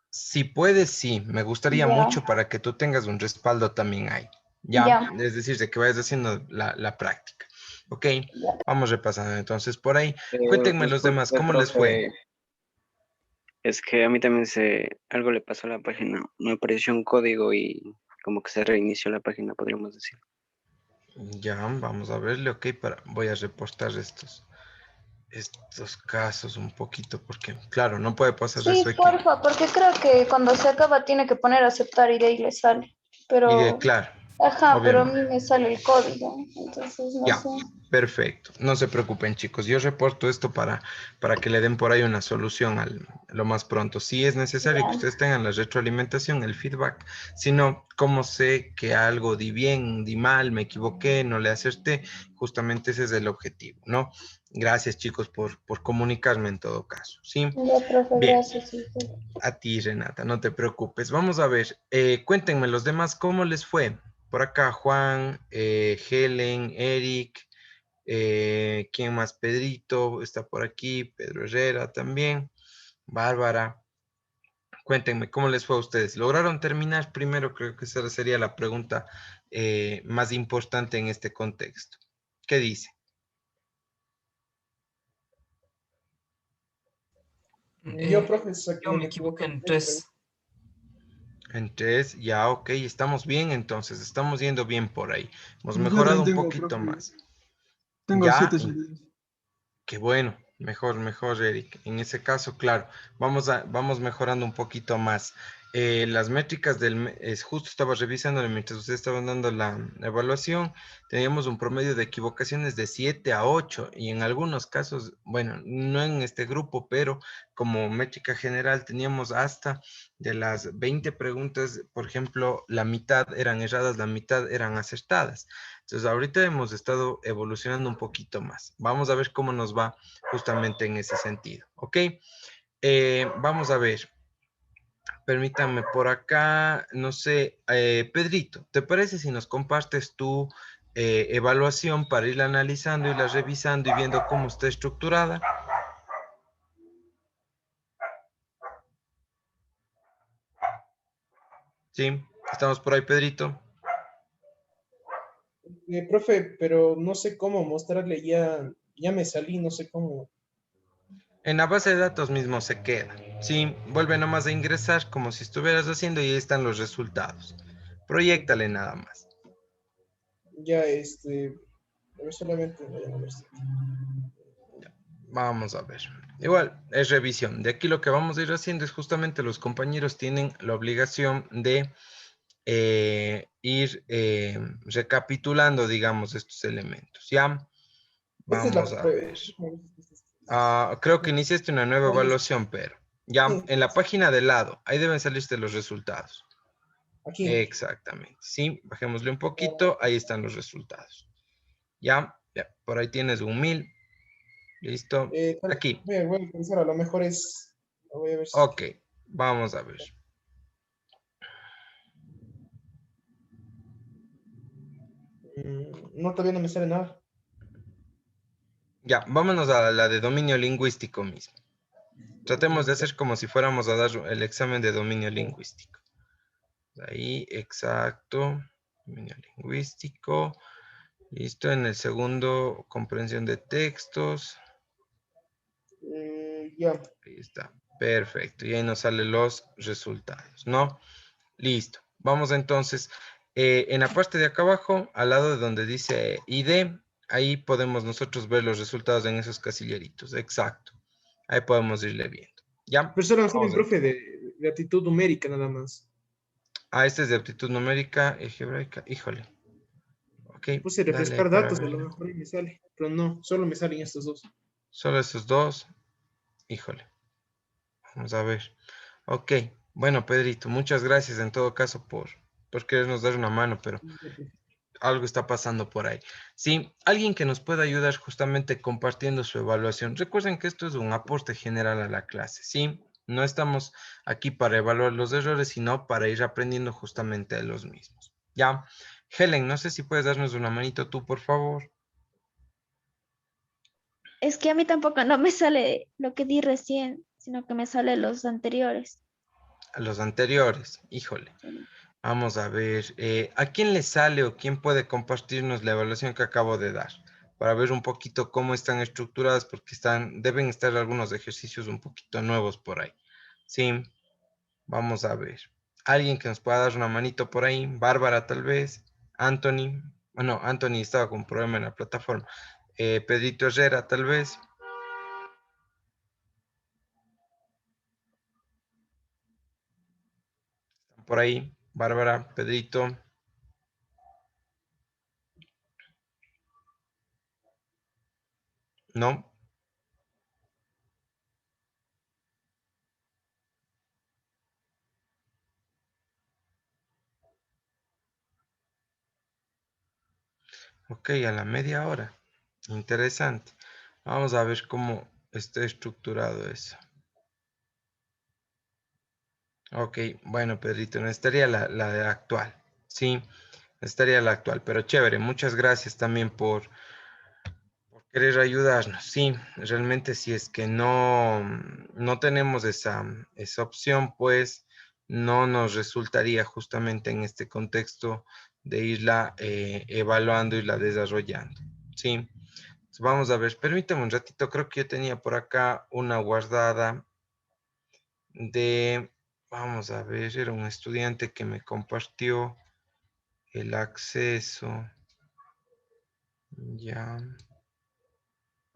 Speaker 2: Si puedes, sí. Me gustaría
Speaker 8: Ya,
Speaker 2: mucho para que tú tengas un respaldo también ahí. ¿Ya?
Speaker 8: ya,
Speaker 2: Es decir, de que vayas haciendo la práctica. Ok,
Speaker 8: ya.
Speaker 2: vamos repasando entonces por ahí. Cuéntenme los demás,
Speaker 12: Disculpe,
Speaker 2: ¿cómo les fue?
Speaker 12: profe, es que a mí también algo le pasó a la página. Me apareció un código y como que se reinició la página, podríamos decir.
Speaker 2: Ya, vamos a verle, ok, voy a reportar estos casos un poquito, porque claro, no puede pasar
Speaker 8: Sí,
Speaker 2: eso de que,
Speaker 8: porfa, porque creo que cuando se acaba tiene que poner aceptar y de ahí le sale. Pero,
Speaker 2: claro,
Speaker 8: ajá, pero a
Speaker 2: obviamente,
Speaker 8: mí me sale el código, entonces no
Speaker 2: ya,
Speaker 8: sé.
Speaker 2: perfecto, no se preocupen chicos, yo reporto esto para que le den por ahí una solución lo más pronto. Si es necesario que
Speaker 8: Ya,
Speaker 2: ustedes tengan la retroalimentación, el feedback, si no, ¿cómo sé que algo di bien, di mal, me equivoqué, no le acerté? Justamente ese es el objetivo, ¿no? Gracias chicos por comunicarme en todo caso, ¿sí?
Speaker 8: ya, profe,
Speaker 2: Bien.
Speaker 8: gracias. Sí, sí.
Speaker 2: A ti, Renata, no te preocupes. Vamos a ver, cuéntenme los demás, ¿cómo les fue? Por acá, Juan, Helen, Eric, ¿Quién más? Pedrito está por aquí, Pedro Herrera también, Bárbara. Cuéntenme, ¿cómo les fue a ustedes? ¿Lograron terminar primero? Creo que esa sería la pregunta más importante en este contexto. ¿Qué dice?
Speaker 11: Yo, profe, saqué,
Speaker 10: Yo
Speaker 11: no
Speaker 10: me
Speaker 11: me
Speaker 10: equivoqué
Speaker 11: equivoco.
Speaker 10: en 3.
Speaker 2: En 3, ya, ok, estamos bien entonces, estamos yendo bien por ahí. Hemos
Speaker 6: Yo
Speaker 2: mejorado
Speaker 6: también
Speaker 2: un
Speaker 6: tengo,
Speaker 2: poquito
Speaker 6: profe,
Speaker 2: más.
Speaker 6: tengo
Speaker 2: Ya,
Speaker 6: 7 sugerencias.
Speaker 2: qué bueno, mejor, Eric. En ese caso, claro, vamos mejorando un poquito más. Las métricas justo estaba revisando mientras ustedes estaban dando la evaluación, teníamos un promedio de equivocaciones de 7 a 8 y en algunos casos, bueno, no en este grupo, pero como métrica general teníamos hasta de las 20 preguntas, por ejemplo, la mitad eran erradas, la mitad eran acertadas. Entonces, ahorita hemos estado evolucionando un poquito más. Vamos a ver cómo nos va justamente en ese sentido, ¿ok? Vamos a ver. Permítanme por acá, no sé, Pedrito, ¿te parece si nos compartes tu evaluación para irla analizando, irla revisando y viendo cómo está estructurada? Sí, estamos por ahí, Pedrito.
Speaker 11: Profe, pero no sé cómo mostrarle, ya me salí, no sé cómo.
Speaker 2: En la base de datos mismo se queda. Sí, vuelve nomás a ingresar como si estuvieras haciendo y ahí están los resultados. Proyéctale nada más.
Speaker 11: Ya, a ver, solamente, a ver si-
Speaker 2: Vamos a ver. Igual, es revisión. De aquí lo que vamos a ir haciendo es justamente los compañeros tienen la obligación de ir recapitulando, digamos, estos elementos. ¿Ya?
Speaker 11: Esta es la
Speaker 2: Vamos a ver.
Speaker 11: prueba.
Speaker 2: Creo que iniciaste una nueva
Speaker 11: Ah, listo.
Speaker 2: evaluación, pero ya
Speaker 11: Sí,
Speaker 2: en la página de lado, ahí deben salirte los resultados.
Speaker 11: aquí.
Speaker 2: Exactamente. Sí, bajémosle un poquito, ahí están los resultados. Ya, por ahí tienes un 1000. Listo. Aquí.
Speaker 11: Voy a pensar, a lo mejor es. Voy a ver si.
Speaker 2: Ok, vamos a ver.
Speaker 11: No, todavía no me sale nada.
Speaker 2: Ya, vámonos a la de dominio lingüístico mismo. Tratemos de hacer como si fuéramos a dar el examen de dominio lingüístico. Ahí, exacto. Dominio lingüístico. Listo, en el segundo, comprensión de textos.
Speaker 11: Ya.
Speaker 2: Ahí está. Perfecto. Y ahí nos salen los resultados, ¿no? Listo. Vamos entonces. En la parte de acá abajo, al lado de donde dice ID, ahí podemos nosotros ver los resultados en esos casilleritos. Exacto. Ahí podemos irle viendo. ¿Ya?
Speaker 11: Pero solo me sale
Speaker 2: Vamos
Speaker 11: un
Speaker 2: a-
Speaker 11: profe de aptitud numérica nada más.
Speaker 2: Este es de aptitud numérica, algebraica. Híjole. Ok,
Speaker 11: Puse
Speaker 2: dale ahí
Speaker 11: refrescar
Speaker 2: para
Speaker 11: datos, a lo
Speaker 2: verlo.
Speaker 11: mejor ahí me sale. Pero no, solo me salen estos dos.
Speaker 2: Solo esos dos. Híjole. Vamos a ver. Ok. Bueno, Pedrito, muchas gracias en todo caso por querernos dar una mano, pero algo está pasando por ahí. Sí, alguien que nos pueda ayudar justamente compartiendo su evaluación. Recuerden que esto es un aporte general a la clase, ¿sí? No estamos aquí para evaluar los errores, sino para ir aprendiendo justamente de los mismos. ¿Ya? Helen, no sé si puedes darnos una manito tú, por favor.
Speaker 4: Es que a mí tampoco no me sale lo que di recién, sino que me sale los anteriores.
Speaker 2: A los anteriores, híjole. Vamos a ver, ¿a quién le sale o quién puede compartirnos la evaluación que acabo de dar? Para ver un poquito cómo están estructuradas, porque deben estar algunos ejercicios un poquito nuevos por ahí. Sí, vamos a ver. ¿Alguien que nos pueda dar una manito por ahí? Bárbara, tal vez. Anthony. Bueno, Anthony estaba con un problema en la plataforma. Pedrito Herrera, tal vez. Por ahí. Bárbara, Pedrito. No. Ok, a la media hora. Interesante. Vamos a ver cómo está estructurado eso. Ok, bueno, Pedrito, necesitaría la actual. Sí, necesitaría la actual, pero chévere. Muchas gracias también Querer ayudarnos, sí, realmente si es que no tenemos esa opción, pues no nos resultaría justamente en este contexto de irla evaluando y la desarrollando, ¿sí? Entonces, vamos a ver, permítame un ratito, creo que yo tenía por acá una guardada vamos a ver, era un estudiante que me compartió el acceso, ya.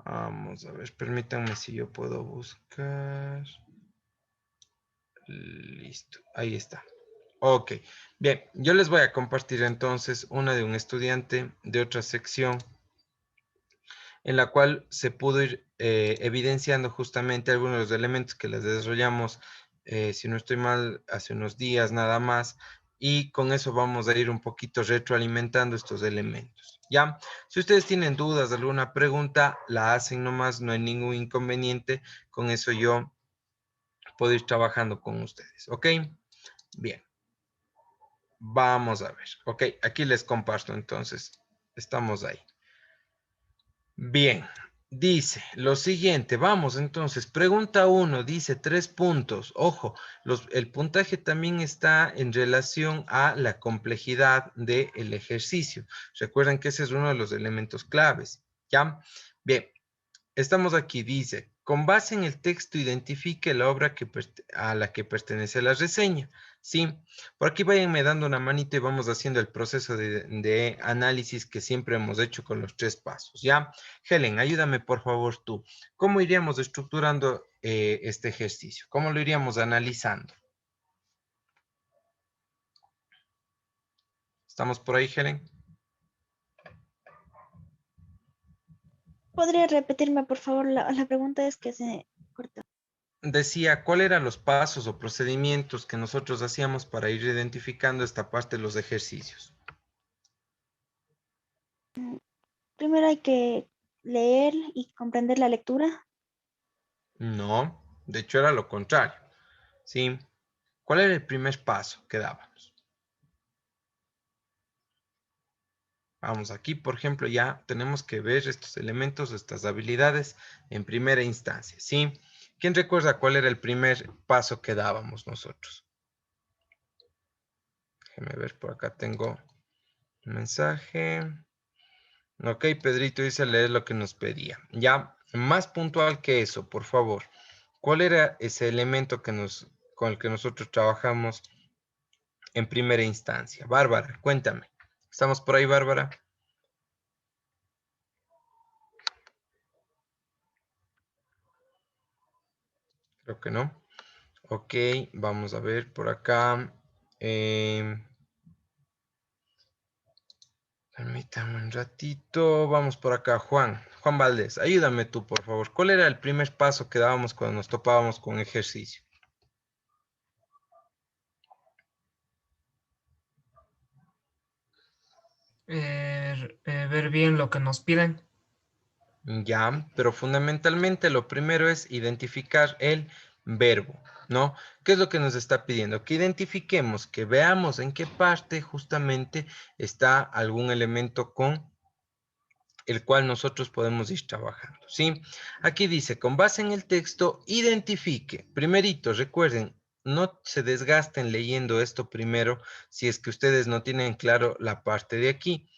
Speaker 2: Vamos a ver, permítanme si yo puedo buscar. Listo, ahí está. Ok, bien, yo les voy a compartir entonces una de un estudiante de otra sección en la cual se pudo ir evidenciando justamente algunos de los elementos que les desarrollamos, si no estoy mal, hace unos días nada más, y con eso vamos a ir un poquito retroalimentando estos elementos, ¿ya? Si ustedes tienen dudas, alguna pregunta, la hacen nomás, no hay ningún inconveniente, con eso yo puedo ir trabajando con ustedes, ¿ok? Bien, vamos a ver, ok, aquí les comparto entonces, estamos ahí. Bien, dice lo siguiente, vamos entonces, pregunta 1, dice 3 puntos. Ojo, el puntaje también está en relación a la complejidad del ejercicio. Recuerden que ese es uno de los elementos claves, ¿ya? Bien, estamos aquí, dice, con base en el texto identifique la obra a la que pertenece la reseña, ¿sí? Por aquí váyanme dando una manito y vamos haciendo el proceso de análisis que siempre hemos hecho con los 3 pasos, ¿ya? Helen, ayúdame por favor tú. ¿Cómo iríamos estructurando este ejercicio? ¿Cómo lo iríamos analizando? ¿Estamos por ahí, Helen?
Speaker 4: ¿Podría repetirme, por favor? La pregunta es que se corta.
Speaker 2: Decía, ¿cuáles eran los pasos o procedimientos que nosotros hacíamos para ir identificando esta parte de los ejercicios?
Speaker 4: Primero hay que leer y comprender la lectura.
Speaker 2: No, de hecho era lo contrario, ¿sí? ¿Cuál era el primer paso que dábamos? Vamos, aquí, por ejemplo, ya tenemos que ver estos elementos, estas habilidades en primera instancia, ¿sí? ¿Quién recuerda cuál era el primer paso que dábamos nosotros? Déjeme ver, por acá tengo un mensaje. Ok, Pedrito dice leer lo que nos pedía. Ya, más puntual que eso, por favor. ¿Cuál era ese elemento con el que nosotros trabajamos en primera instancia? Bárbara, cuéntame. ¿Estamos por ahí, Bárbara? Creo que no. Ok, vamos a ver por acá. Permítame un ratito. Vamos por acá, Juan. Juan Valdés, ayúdame tú, por favor. ¿Cuál era el primer paso que dábamos cuando nos topábamos con ejercicio?
Speaker 10: Ver bien lo que nos piden.
Speaker 2: Ya, pero fundamentalmente lo primero es identificar el verbo, ¿no? ¿Qué es lo que nos está pidiendo? Que identifiquemos, que veamos en qué parte justamente está algún elemento con el cual nosotros podemos ir trabajando, ¿sí? Aquí dice, con base en el texto, identifique. Primerito, recuerden, no se desgasten leyendo esto primero si es que ustedes no tienen claro la parte de aquí.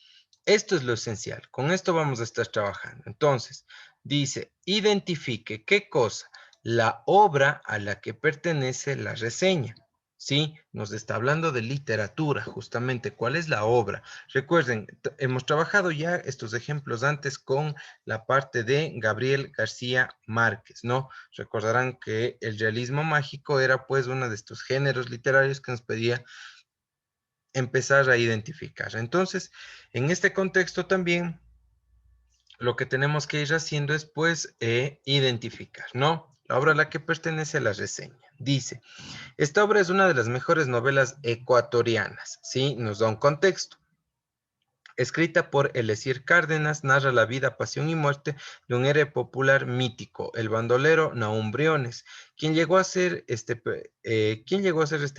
Speaker 2: Esto es lo esencial. Con esto vamos a estar trabajando. Entonces, dice, identifique qué cosa, la obra a la que pertenece la reseña. ¿Sí? Nos está hablando de literatura, justamente. ¿Cuál es la obra? Recuerden, hemos trabajado ya estos ejemplos antes con la parte de Gabriel García Márquez, ¿no? Recordarán que el realismo mágico era pues uno de estos géneros literarios que nos pedía empezar a identificar. Entonces, en este contexto también, lo que tenemos que ir haciendo es, pues, identificar, ¿no? La obra a la que pertenece la reseña. Dice, esta obra es una de las mejores novelas ecuatorianas, ¿sí? Nos da un contexto. escrita por Eliezer Cárdenas, narra la vida, pasión y muerte de un héroe popular mítico, el bandolero Nahum Briones, quien llegó a ser este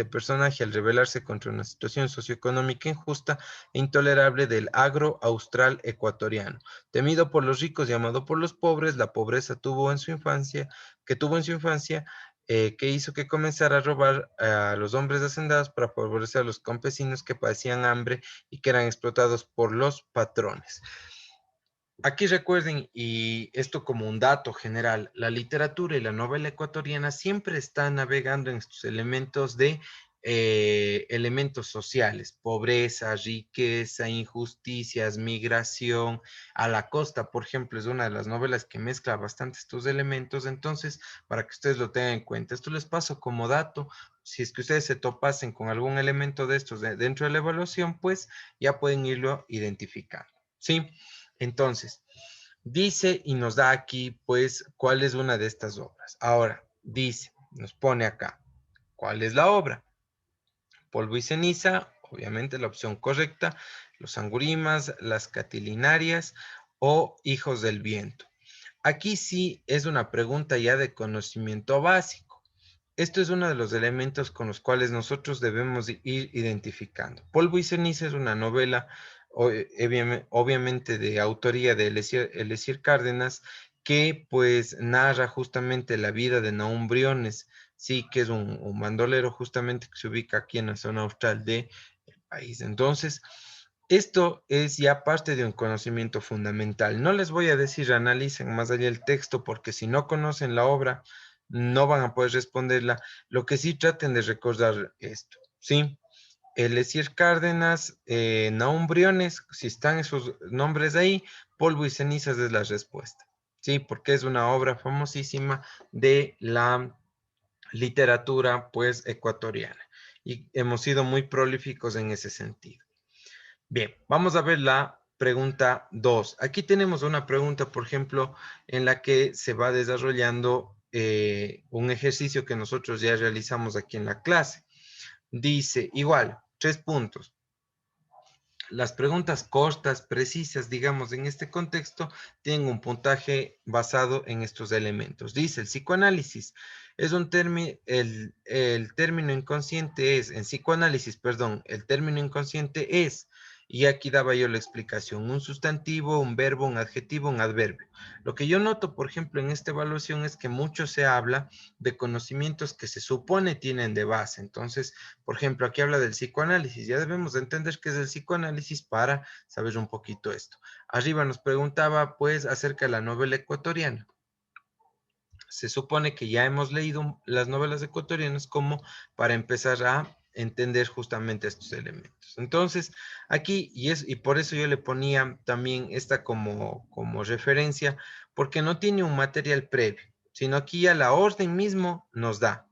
Speaker 2: personaje al rebelarse contra una situación socioeconómica injusta e intolerable del agro austral ecuatoriano. Temido por los ricos y amado por los pobres, la pobreza que tuvo en su infancia, que hizo que comenzara a robar a los hombres hacendados para favorecer a los campesinos que padecían hambre y que eran explotados por los patrones. Aquí recuerden, y esto como un dato general, la literatura y la novela ecuatoriana siempre están navegando en estos elementos de elementos sociales, pobreza, riqueza, injusticias, migración. A la costa, por ejemplo, es una de las novelas que mezcla bastante estos elementos, entonces, para que ustedes lo tengan en cuenta. Esto les paso como dato. Si es que ustedes se topasen con algún elemento de estos dentro de la evaluación, pues ya pueden irlo identificando, ¿sí? Entonces, dice y nos da aquí, pues, cuál es una de estas obras. Ahora, dice, nos pone acá, ¿cuál es la obra? Polvo y ceniza, obviamente la opción correcta, los angurimas, las catilinarias o hijos del viento. Aquí sí es una pregunta ya de conocimiento básico. Esto es uno de los elementos con los cuales nosotros debemos ir identificando. Polvo y ceniza es una novela obviamente de autoría de Eliezer Cárdenas, que pues narra justamente la vida de Nahum Briones, sí, que es un bandolero justamente que se ubica aquí en la zona austral del país. Entonces, esto es ya parte de un conocimiento fundamental. No les voy a decir analicen más allá el texto, porque si no conocen la obra, no van a poder responderla. Lo que sí traten de recordar esto, ¿sí? Eliezer Cárdenas, Nahum Briones, si están esos nombres ahí, Polvo y cenizas es la respuesta, ¿sí? Porque es una obra famosísima de la literatura, pues, ecuatoriana. Y hemos sido muy prolíficos en ese sentido. Bien, vamos a ver la pregunta 2. Aquí tenemos una pregunta, por ejemplo, en la que se va desarrollando un ejercicio que nosotros ya realizamos aquí en la clase. Dice, igual, 3 puntos. Las preguntas cortas, precisas, digamos, en este contexto, tienen un puntaje basado en estos elementos. Dice, el psicoanálisis es un término, el término inconsciente es, en psicoanálisis, perdón, el término inconsciente es, y aquí daba yo la explicación, un sustantivo, un verbo, un adjetivo, un adverbio. Lo que yo noto, por ejemplo, en esta evaluación es que mucho se habla de conocimientos que se supone tienen de base. Entonces, por ejemplo, aquí habla del psicoanálisis. Ya debemos de entender qué es el psicoanálisis para saber un poquito esto. Arriba nos preguntaba, pues, acerca de la novela ecuatoriana. Se supone que ya hemos leído las novelas ecuatorianas como para empezar a entender justamente estos elementos. Entonces, aquí, y por eso yo le ponía también esta como referencia, porque no tiene un material previo, sino aquí ya la orden mismo nos da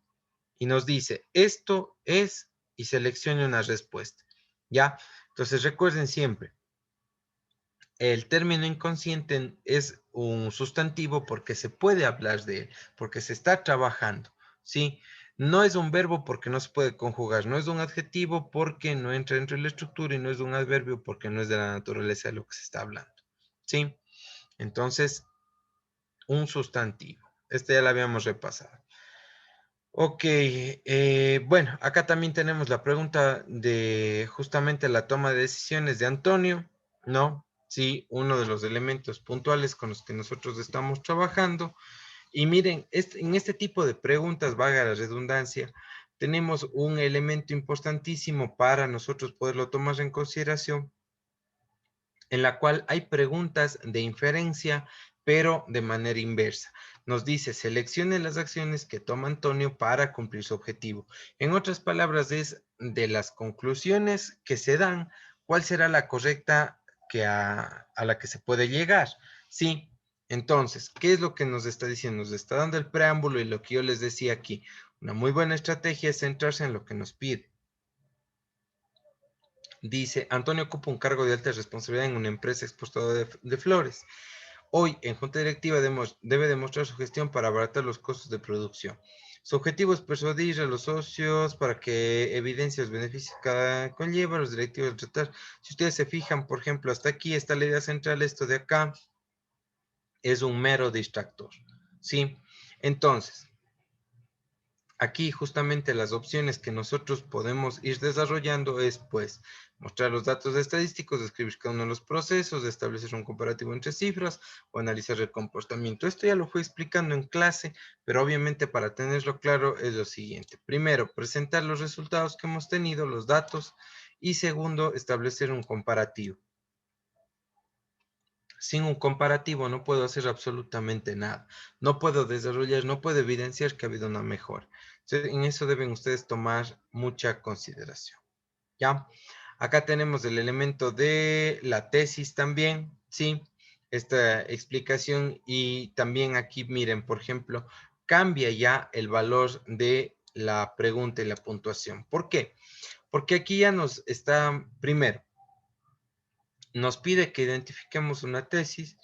Speaker 2: y nos dice, esto es, y seleccione una respuesta, ¿ya? Entonces recuerden siempre, el término inconsciente es un sustantivo porque se puede hablar de él, porque se está trabajando, ¿sí? No es un verbo porque no se puede conjugar, no es un adjetivo porque no entra dentro de la estructura y no es un adverbio porque no es de la naturaleza de lo que se está hablando, ¿sí? Entonces, un sustantivo. Este ya lo habíamos repasado. Ok, bueno, acá también tenemos la pregunta de justamente la toma de decisiones de Antonio, ¿no? Sí, uno de los elementos puntuales con los que nosotros estamos trabajando. Y miren, en este tipo de preguntas, valga la redundancia, tenemos un elemento importantísimo para nosotros poderlo tomar en consideración, en la cual hay preguntas de inferencia, pero de manera inversa. Nos dice, seleccione las acciones que toma Antonio para cumplir su objetivo. En otras palabras, es de las conclusiones que se dan, ¿cuál será la correcta a la que se puede llegar? Sí, entonces, ¿qué es lo que nos está diciendo? Nos está dando el preámbulo y lo que yo les decía aquí. Una muy buena estrategia es centrarse en lo que nos pide. Dice, Antonio ocupa un cargo de alta responsabilidad en una empresa exportadora de flores. Hoy, en junta directiva, debe demostrar su gestión para abaratar los costos de producción. Su objetivo es persuadir a los socios para que evidencie los beneficios que conlleva, los directivos del tratar. Si ustedes se fijan, por ejemplo, hasta aquí está la idea central, esto de acá es un mero distractor, ¿sí? Entonces, aquí justamente las opciones que nosotros podemos ir desarrollando es, pues, mostrar los datos estadísticos, describir cada uno de los procesos, establecer un comparativo entre cifras o analizar el comportamiento. Esto ya lo fui explicando en clase, pero obviamente para tenerlo claro es lo siguiente. Primero, presentar los resultados que hemos tenido, los datos, y segundo, establecer un comparativo. Sin un comparativo no puedo hacer absolutamente nada. No puedo desarrollar, no puedo evidenciar que ha habido una mejora. Entonces, en eso deben ustedes tomar mucha consideración. ¿Ya? Acá tenemos el elemento de la tesis también, ¿sí? Esta explicación y también aquí miren, por ejemplo, cambia ya el valor de la pregunta y la puntuación. ¿Por qué? Porque aquí ya nos está, primero, nos pide que identifiquemos una tesis.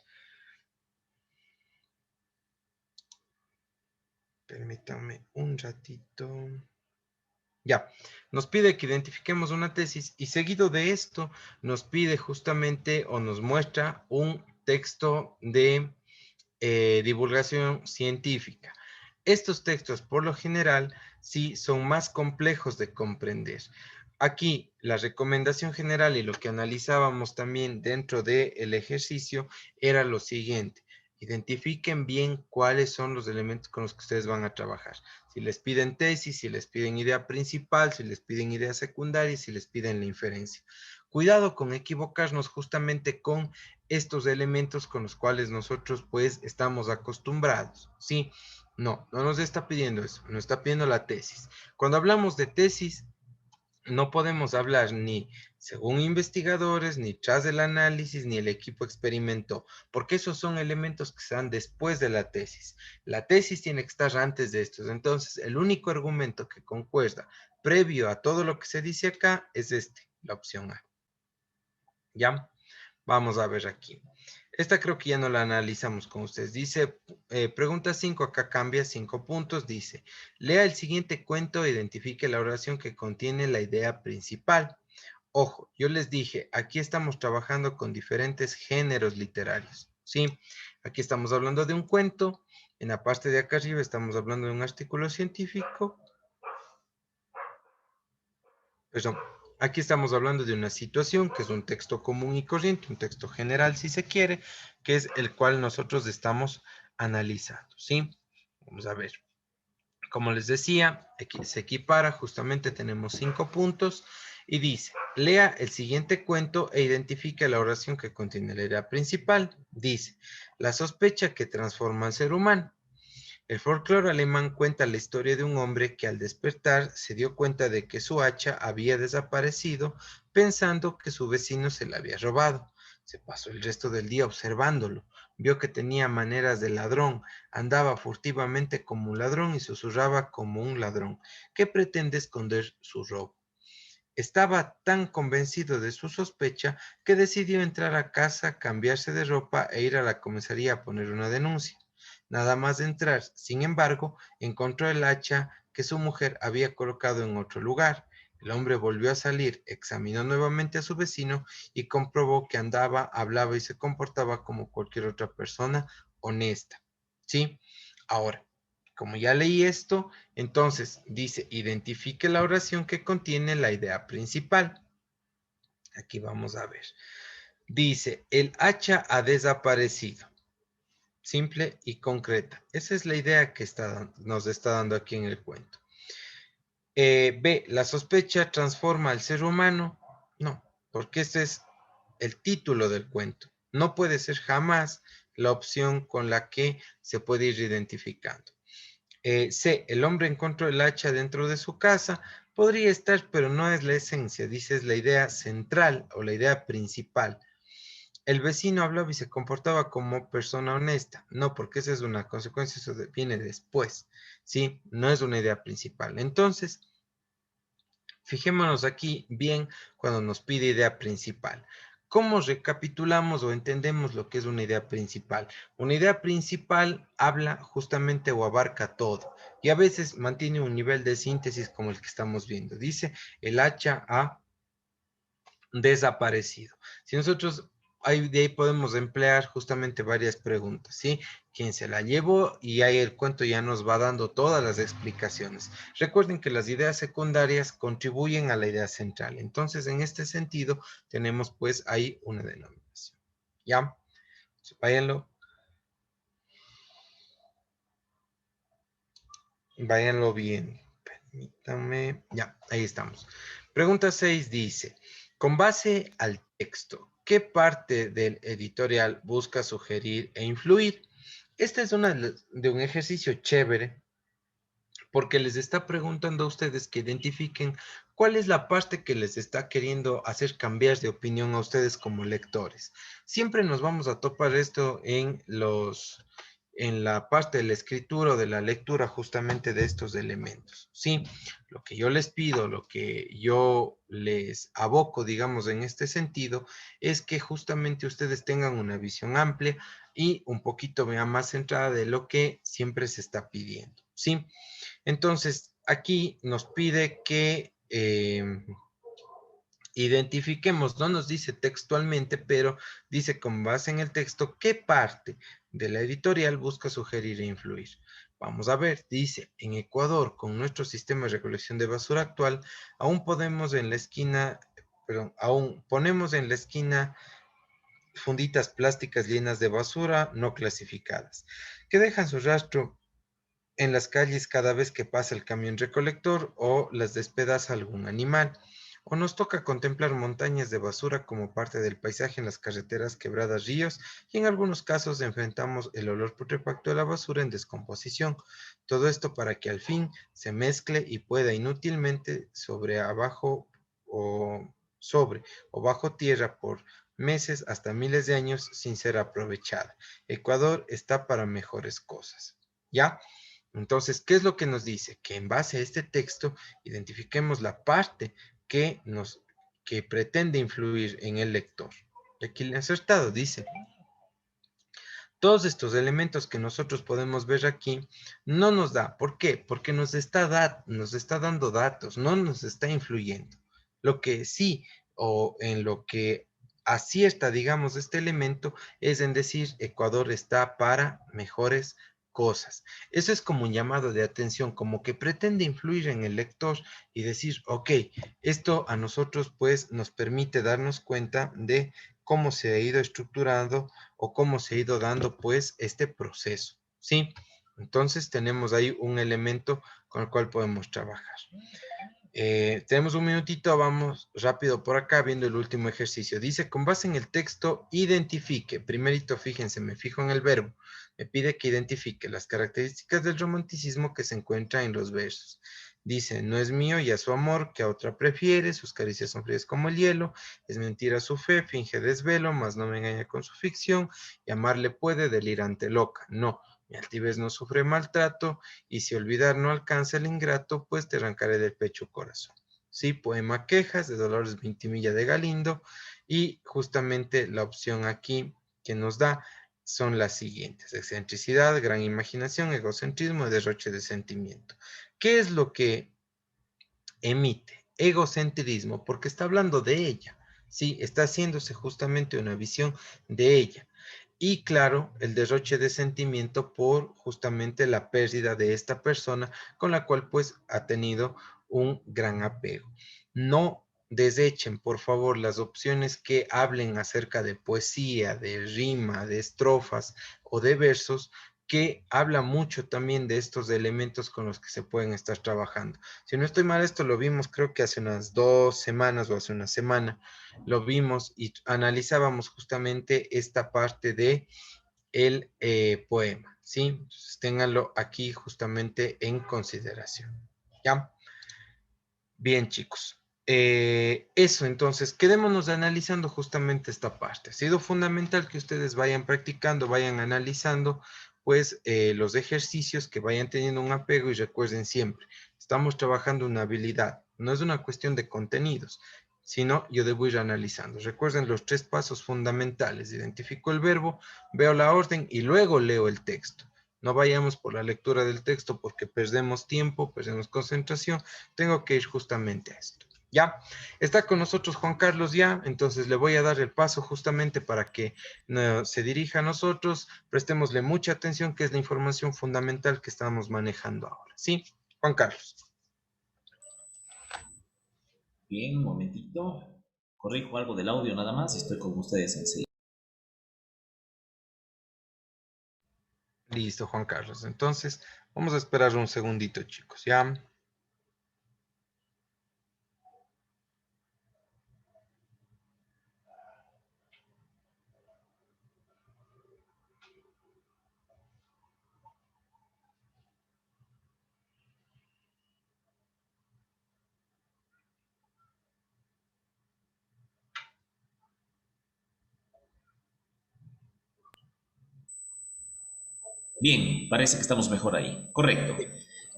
Speaker 2: Permítanme un ratito. Ya, nos pide que identifiquemos una tesis y seguido de esto nos pide justamente o nos muestra un texto de divulgación científica. Estos textos por lo general sí son más complejos de comprender. Aquí la recomendación general y lo que analizábamos también dentro del ejercicio era lo siguiente. Identifiquen bien cuáles son los elementos con los que ustedes van a trabajar. Si les piden tesis, si les piden idea principal, si les piden idea secundaria, si les piden la inferencia. Cuidado con equivocarnos justamente con estos elementos con los cuales nosotros pues estamos acostumbrados, ¿sí? No nos está pidiendo eso, nos está pidiendo la tesis. Cuando hablamos de tesis, no podemos hablar ni según investigadores, ni tras el análisis, ni el equipo experimentó, porque esos son elementos que se dan después de la tesis. La tesis tiene que estar antes de estos. Entonces, el único argumento que concuerda previo a todo lo que se dice acá es la opción A. ¿Ya? Vamos a ver aquí. Esta creo que ya no la analizamos con ustedes. Dice, pregunta 5, acá cambia 5 puntos. Dice, lea el siguiente cuento e identifique la oración que contiene la idea principal. Ojo, yo les dije, aquí estamos trabajando con diferentes géneros literarios, ¿sí? Aquí estamos hablando de un cuento. En la parte de acá arriba estamos hablando de un artículo científico. Perdón. Aquí estamos hablando de una situación que es un texto común y corriente, un texto general si se quiere, que es el cual nosotros estamos analizando, ¿sí? Vamos a ver. Como les decía, aquí se equipara, justamente tenemos 5 puntos y dice, lea el siguiente cuento e identifique la oración que contiene la idea principal. Dice, la sospecha que transforma al ser humano. El folclore alemán cuenta la historia de un hombre que al despertar se dio cuenta de que su hacha había desaparecido, pensando que su vecino se la había robado. Se pasó el resto del día observándolo. Vio que tenía maneras de ladrón, andaba furtivamente como un ladrón y susurraba como un ladrón, que pretende esconder su robo. Estaba tan convencido de su sospecha que decidió entrar a casa, cambiarse de ropa e ir a la comisaría a poner una denuncia. Nada más de entrar, sin embargo, encontró el hacha que su mujer había colocado en otro lugar. El hombre volvió a salir, examinó nuevamente a su vecino y comprobó que andaba, hablaba y se comportaba como cualquier otra persona honesta. ¿Sí? Ahora, como ya leí esto, entonces dice, identifique la oración que contiene la idea principal. Aquí vamos a ver. Dice, el hacha ha desaparecido. Simple y concreta. Esa es la idea que nos está dando aquí en el cuento. B, la sospecha transforma al ser humano. No, porque este es el título del cuento. No puede ser jamás la opción con la que se puede ir identificando. C, el hombre encontró el hacha dentro de su casa. Podría estar, pero no es la esencia. Dice, es la idea central o la idea principal. El vecino hablaba y se comportaba como persona honesta. No, porque esa es una consecuencia, eso viene después, ¿sí? No es una idea principal. Entonces, fijémonos aquí bien cuando nos pide idea principal. ¿cómo recapitulamos o entendemos lo que es una idea principal? Una idea principal habla justamente o abarca todo y a veces mantiene un nivel de síntesis como el que estamos viendo. Dice, el hacha ha desaparecido. Si nosotros de ahí podemos emplear justamente varias preguntas, ¿sí? ¿Quién se la llevó? Y ahí el cuento ya nos va dando todas las explicaciones. Recuerden que las ideas secundarias contribuyen a la idea central. Entonces, en este sentido, tenemos pues ahí una denominación. ¿Ya? Váyanlo bien. Permítanme. Ya, ahí estamos. Pregunta 6 dice, con base al texto, ¿qué parte del editorial busca sugerir e influir? Esta es una de un ejercicio chévere porque les está preguntando a ustedes que identifiquen cuál es la parte que les está queriendo hacer cambiar de opinión a ustedes como lectores. Siempre nos vamos a topar esto en la parte de la escritura o de la lectura justamente de estos elementos. Sí, lo que yo les pido, lo que yo les aboco, digamos, en este sentido, es que justamente ustedes tengan una visión amplia y un poquito más centrada de lo que siempre se está pidiendo. Sí, entonces aquí nos pide que identifiquemos, no nos dice textualmente, pero dice con base en el texto qué parte de la editorial busca sugerir e influir. Vamos a ver, dice, en Ecuador, con nuestro sistema de recolección de basura actual, aún ponemos en la esquina funditas plásticas llenas de basura no clasificadas, que dejan su rastro en las calles cada vez que pasa el camión recolector o las despedaza algún animal. O nos toca contemplar montañas de basura como parte del paisaje en las carreteras, quebradas, ríos, y en algunos casos enfrentamos el olor putrefacto de la basura en descomposición. Todo esto para que al fin se mezcle y pueda inútilmente sobre o bajo tierra por meses hasta miles de años sin ser aprovechada. Ecuador está para mejores cosas. ¿Ya? Entonces, ¿qué es lo que nos dice? Que en base a este texto identifiquemos la parte que pretende influir en el lector. Y aquí le he acertado, dice. Todos estos elementos que nosotros podemos ver aquí no nos da. ¿Por qué? Porque nos está dando datos, no nos está influyendo. Lo que sí, o en lo que acierta, digamos, este elemento, es en decir, Ecuador está para mejores cosas. Eso es como un llamado de atención, como que pretende influir en el lector y decir, ok, esto a nosotros pues nos permite darnos cuenta de cómo se ha ido estructurando o cómo se ha ido dando pues este proceso, ¿sí? Entonces tenemos ahí un elemento con el cual podemos trabajar. Tenemos un minutito, vamos rápido por acá viendo el último ejercicio. Dice, con base en el texto, identifique. Primerito, fíjense, me fijo en el verbo. Me pide que identifique las características del romanticismo que se encuentra en los versos. Dice, no es mío y a su amor, que a otra prefiere, sus caricias son frías como el hielo, es mentira su fe, finge desvelo, mas no me engaña con su ficción, y amarle puede, delirante loca. No, mi altivez no sufre maltrato, y si olvidar no alcanza el ingrato, pues te arrancaré del pecho corazón. Sí, poema Quejas de Dolores Vintimilla de Galindo, y justamente la opción aquí que nos da son las siguientes: excentricidad, gran imaginación, egocentrismo y derroche de sentimiento. ¿Qué es lo que emite? Egocentrismo, porque está hablando de ella, ¿sí? Está haciéndose justamente una visión de ella. Y claro, el derroche de sentimiento por justamente la pérdida de esta persona con la cual pues ha tenido un gran apego. No desechen, por favor, las opciones que hablen acerca de poesía, de rima, de estrofas o de versos, que habla mucho también de estos elementos con los que se pueden estar trabajando. Si no estoy mal, esto lo vimos creo que hace unas 2 semanas o hace una semana, lo vimos y analizábamos justamente esta parte de el poema, ¿sí? Entonces, ténganlo aquí justamente en consideración, ¿ya? Bien, chicos. Eso, entonces, quedémonos analizando justamente esta parte. Ha sido fundamental que ustedes vayan practicando, vayan analizando, pues, los ejercicios, que vayan teniendo un apego y recuerden siempre, estamos trabajando una habilidad, no es una cuestión de contenidos. sino yo debo ir analizando. Recuerden los 3 pasos fundamentales. Identifico el verbo, veo la orden y luego leo el texto. No vayamos por la lectura del texto porque perdemos tiempo, perdemos concentración. Tengo que ir justamente a esto. ¿Ya? Está con nosotros Juan Carlos ya, entonces le voy a dar el paso justamente para que se dirija a nosotros. Prestémosle mucha atención, que es la información fundamental que estamos manejando ahora. ¿Sí? Juan Carlos.
Speaker 1: Bien, un momentito. Corrijo algo del audio nada más y estoy con ustedes enseguida.
Speaker 2: Listo, Juan Carlos. Entonces, vamos a esperar un segundito, chicos. ¿Ya?
Speaker 1: Bien, parece que estamos mejor ahí. Correcto.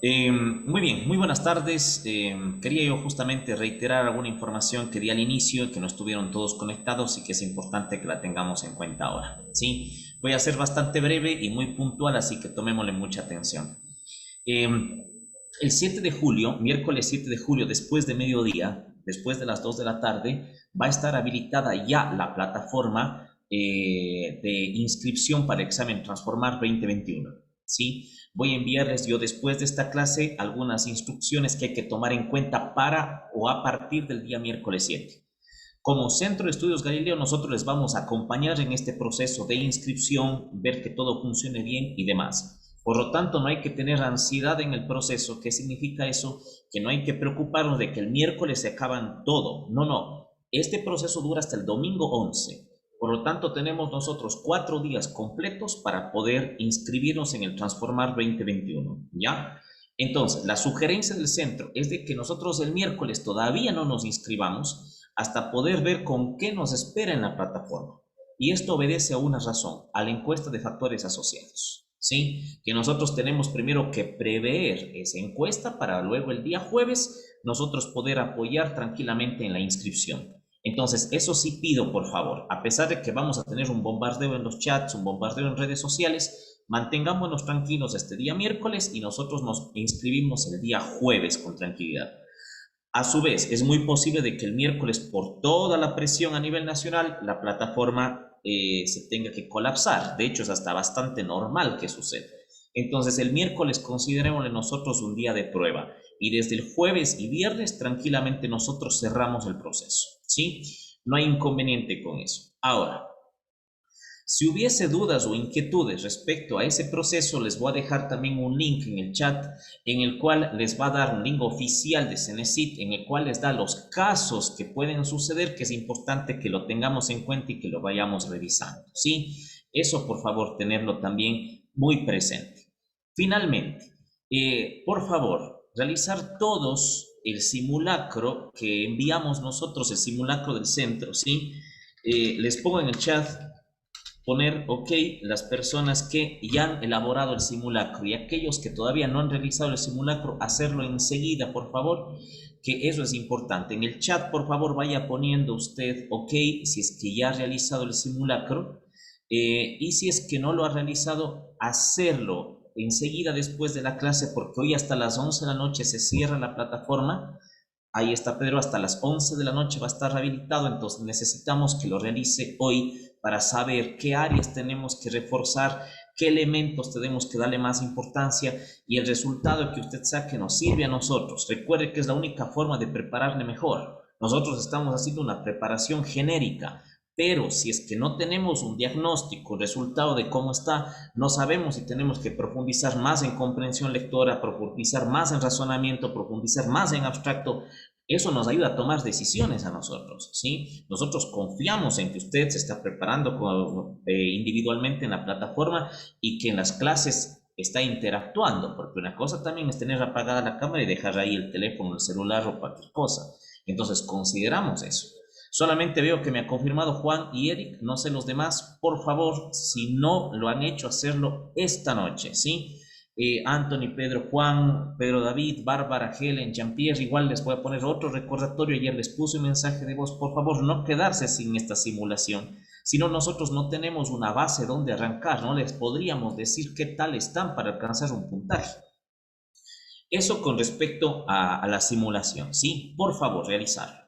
Speaker 1: Muy bien, muy buenas tardes. Quería yo justamente reiterar alguna información que di al inicio, que no estuvieron todos conectados y que es importante que la tengamos en cuenta ahora. ¿Sí? Voy a ser bastante breve y muy puntual, así que tomémosle mucha atención. El 7 de julio, miércoles 7 de julio, después de mediodía, después de las 2 de la tarde, va a estar habilitada ya la plataforma de inscripción para examen Transformar 2021. ¿Sí? Voy a enviarles yo después de esta clase algunas instrucciones que hay que tomar en cuenta para o a partir del día miércoles 7. Como Centro de Estudios Galileo, nosotros les vamos a acompañar en este proceso de inscripción, ver que todo funcione bien y demás. Por lo tanto, no hay que tener ansiedad en el proceso. ¿Qué significa eso? Que no hay que preocuparnos de que el miércoles se acaban todo. No, no. Este proceso dura hasta el domingo 11. Por lo tanto, tenemos nosotros 4 días completos para poder inscribirnos en el Transformar 2021, ¿ya? Entonces, la sugerencia del centro es de que nosotros el miércoles todavía no nos inscribamos hasta poder ver con qué nos espera en la plataforma. Y esto obedece a una razón, a la encuesta de factores asociados, ¿sí? Que nosotros tenemos primero que prever esa encuesta para luego el día jueves nosotros poder apoyar tranquilamente en la inscripción. Entonces, eso sí pido, por favor, a pesar de que vamos a tener un bombardeo en los chats, un bombardeo en redes sociales, mantengámonos tranquilos este día miércoles y nosotros nos inscribimos el día jueves con tranquilidad. A su vez, es muy posible de que el miércoles, por toda la presión a nivel nacional, la plataforma se tenga que colapsar. De hecho, es hasta bastante normal que suceda. Entonces, el miércoles considerémosle nosotros un día de prueba. Y desde el jueves y viernes tranquilamente nosotros cerramos el proceso, ¿sí? No hay inconveniente con eso. Ahora, si hubiese dudas o inquietudes respecto a ese proceso, les voy a dejar también un link en el chat en el cual les va a dar un link oficial de Cenecit en el cual les da los casos que pueden suceder, que es importante que lo tengamos en cuenta y que lo vayamos revisando, ¿sí? Eso, por favor, tenerlo también muy presente. Finalmente, por favor, realizar todos el simulacro que enviamos nosotros, el simulacro del centro, ¿sí? Les pongo en el chat, poner OK las personas que ya han elaborado el simulacro y aquellos que todavía no han realizado el simulacro, hacerlo enseguida, por favor, que eso es importante. En el chat, por favor, vaya poniendo usted OK si es que ya ha realizado el simulacro y si es que no lo ha realizado, hacerlo enseguida después de la clase, porque hoy hasta las 11 de la noche se cierra la plataforma. Ahí está Pedro, hasta las 11 de la noche va a estar rehabilitado, entonces necesitamos que lo realice hoy para saber qué áreas tenemos que reforzar, qué elementos tenemos que darle más importancia y el resultado que usted saque nos sirve a nosotros. Recuerde que es la única forma de prepararle mejor. Nosotros estamos haciendo una preparación genérica, pero si es que no tenemos un diagnóstico, resultado de cómo está, no sabemos si tenemos que profundizar más en comprensión lectora, profundizar más en razonamiento, profundizar más en abstracto. Eso nos ayuda a tomar decisiones a nosotros, ¿sí? Nosotros confiamos en que usted se está preparando individualmente en la plataforma y que en las clases está interactuando, porque una cosa también es tener apagada la cámara y dejar ahí el teléfono, el celular o cualquier cosa. Entonces consideramos eso. Solamente veo que me ha confirmado Juan y Eric, no sé los demás. Por favor, si no lo han hecho, hacerlo esta noche, ¿sí? Anthony, Pedro, Juan, Pedro David, Bárbara, Helen, Jean-Pierre, igual les voy a poner otro recordatorio, ayer les puse un mensaje de voz, por favor no quedarse sin esta simulación, si no nosotros no tenemos una base donde arrancar, no les podríamos decir qué tal están para alcanzar un puntaje. Eso con respecto a la simulación, ¿sí? Por favor, realizarlo.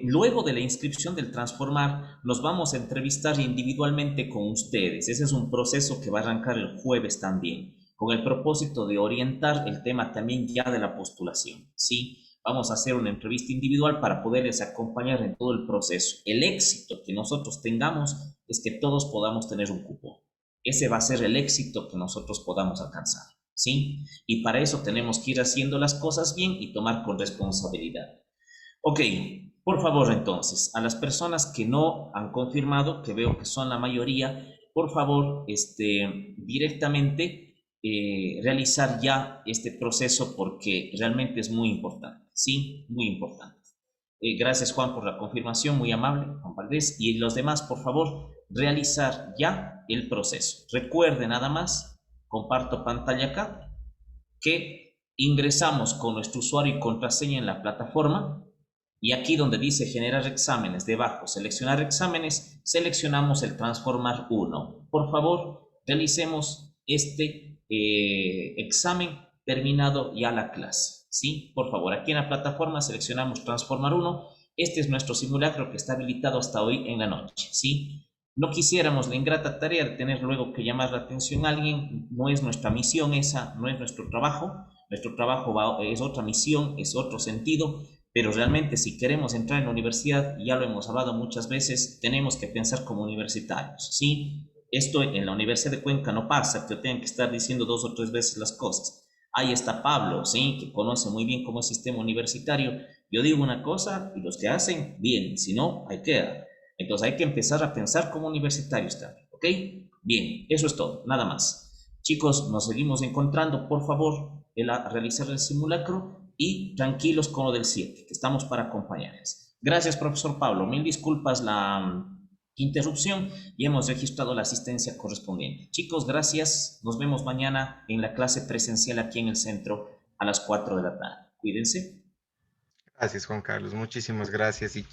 Speaker 1: Luego de la inscripción del Transformar, nos vamos a entrevistar individualmente con ustedes. Ese es un proceso que va a arrancar el jueves también, con el propósito de orientar el tema también ya de la postulación, ¿sí? Vamos a hacer una entrevista individual para poderles acompañar en todo el proceso. El éxito que nosotros tengamos es que todos podamos tener un cupo. Ese va a ser el éxito que nosotros podamos alcanzar, ¿sí? Y para eso tenemos que ir haciendo las cosas bien y tomar con responsabilidad. Ok, por favor entonces, a las personas que no han confirmado, que veo que son la mayoría, por favor, directamente realizar ya este proceso porque realmente es muy importante, ¿sí? Muy importante. Gracias Juan por la confirmación, muy amable, Juan Valdés. Y los demás, por favor, realizar ya el proceso. Recuerde nada más, comparto pantalla acá, que ingresamos con nuestro usuario y contraseña en la plataforma. Y aquí donde dice generar exámenes, debajo seleccionar exámenes, seleccionamos el Transformar 1. Por favor, realicemos este examen terminado ya la clase, ¿sí? Por favor, aquí en la plataforma seleccionamos Transformar 1. Este es nuestro simulacro que está habilitado hasta hoy en la noche, ¿sí? No quisiéramos la ingrata tarea de tener luego que llamar la atención a alguien. No es nuestra misión esa, no es nuestro trabajo. Nuestro trabajo es otra misión, es otro sentido. Pero realmente si queremos entrar en la universidad, ya lo hemos hablado muchas veces, tenemos que pensar como universitarios, ¿sí? Esto en la Universidad de Cuenca no pasa, que tengan que estar diciendo 2 o 3 veces las cosas. Ahí está Pablo, ¿sí? Que conoce muy bien cómo es el sistema universitario. Yo digo una cosa y los que hacen, bien, si no, ahí queda. Entonces hay que empezar a pensar como universitarios también, ¿ok? Bien, eso es todo, nada más. Chicos, nos seguimos encontrando, por favor, a realizar el simulacro. Y tranquilos con lo del 7, que estamos para acompañarles. Gracias, profesor Pablo. Mil disculpas la interrupción y hemos registrado la asistencia correspondiente. Chicos, gracias. Nos vemos mañana en la clase presencial aquí en el centro a las 4 de la tarde. Cuídense.
Speaker 2: Gracias, Juan Carlos. Muchísimas gracias. Y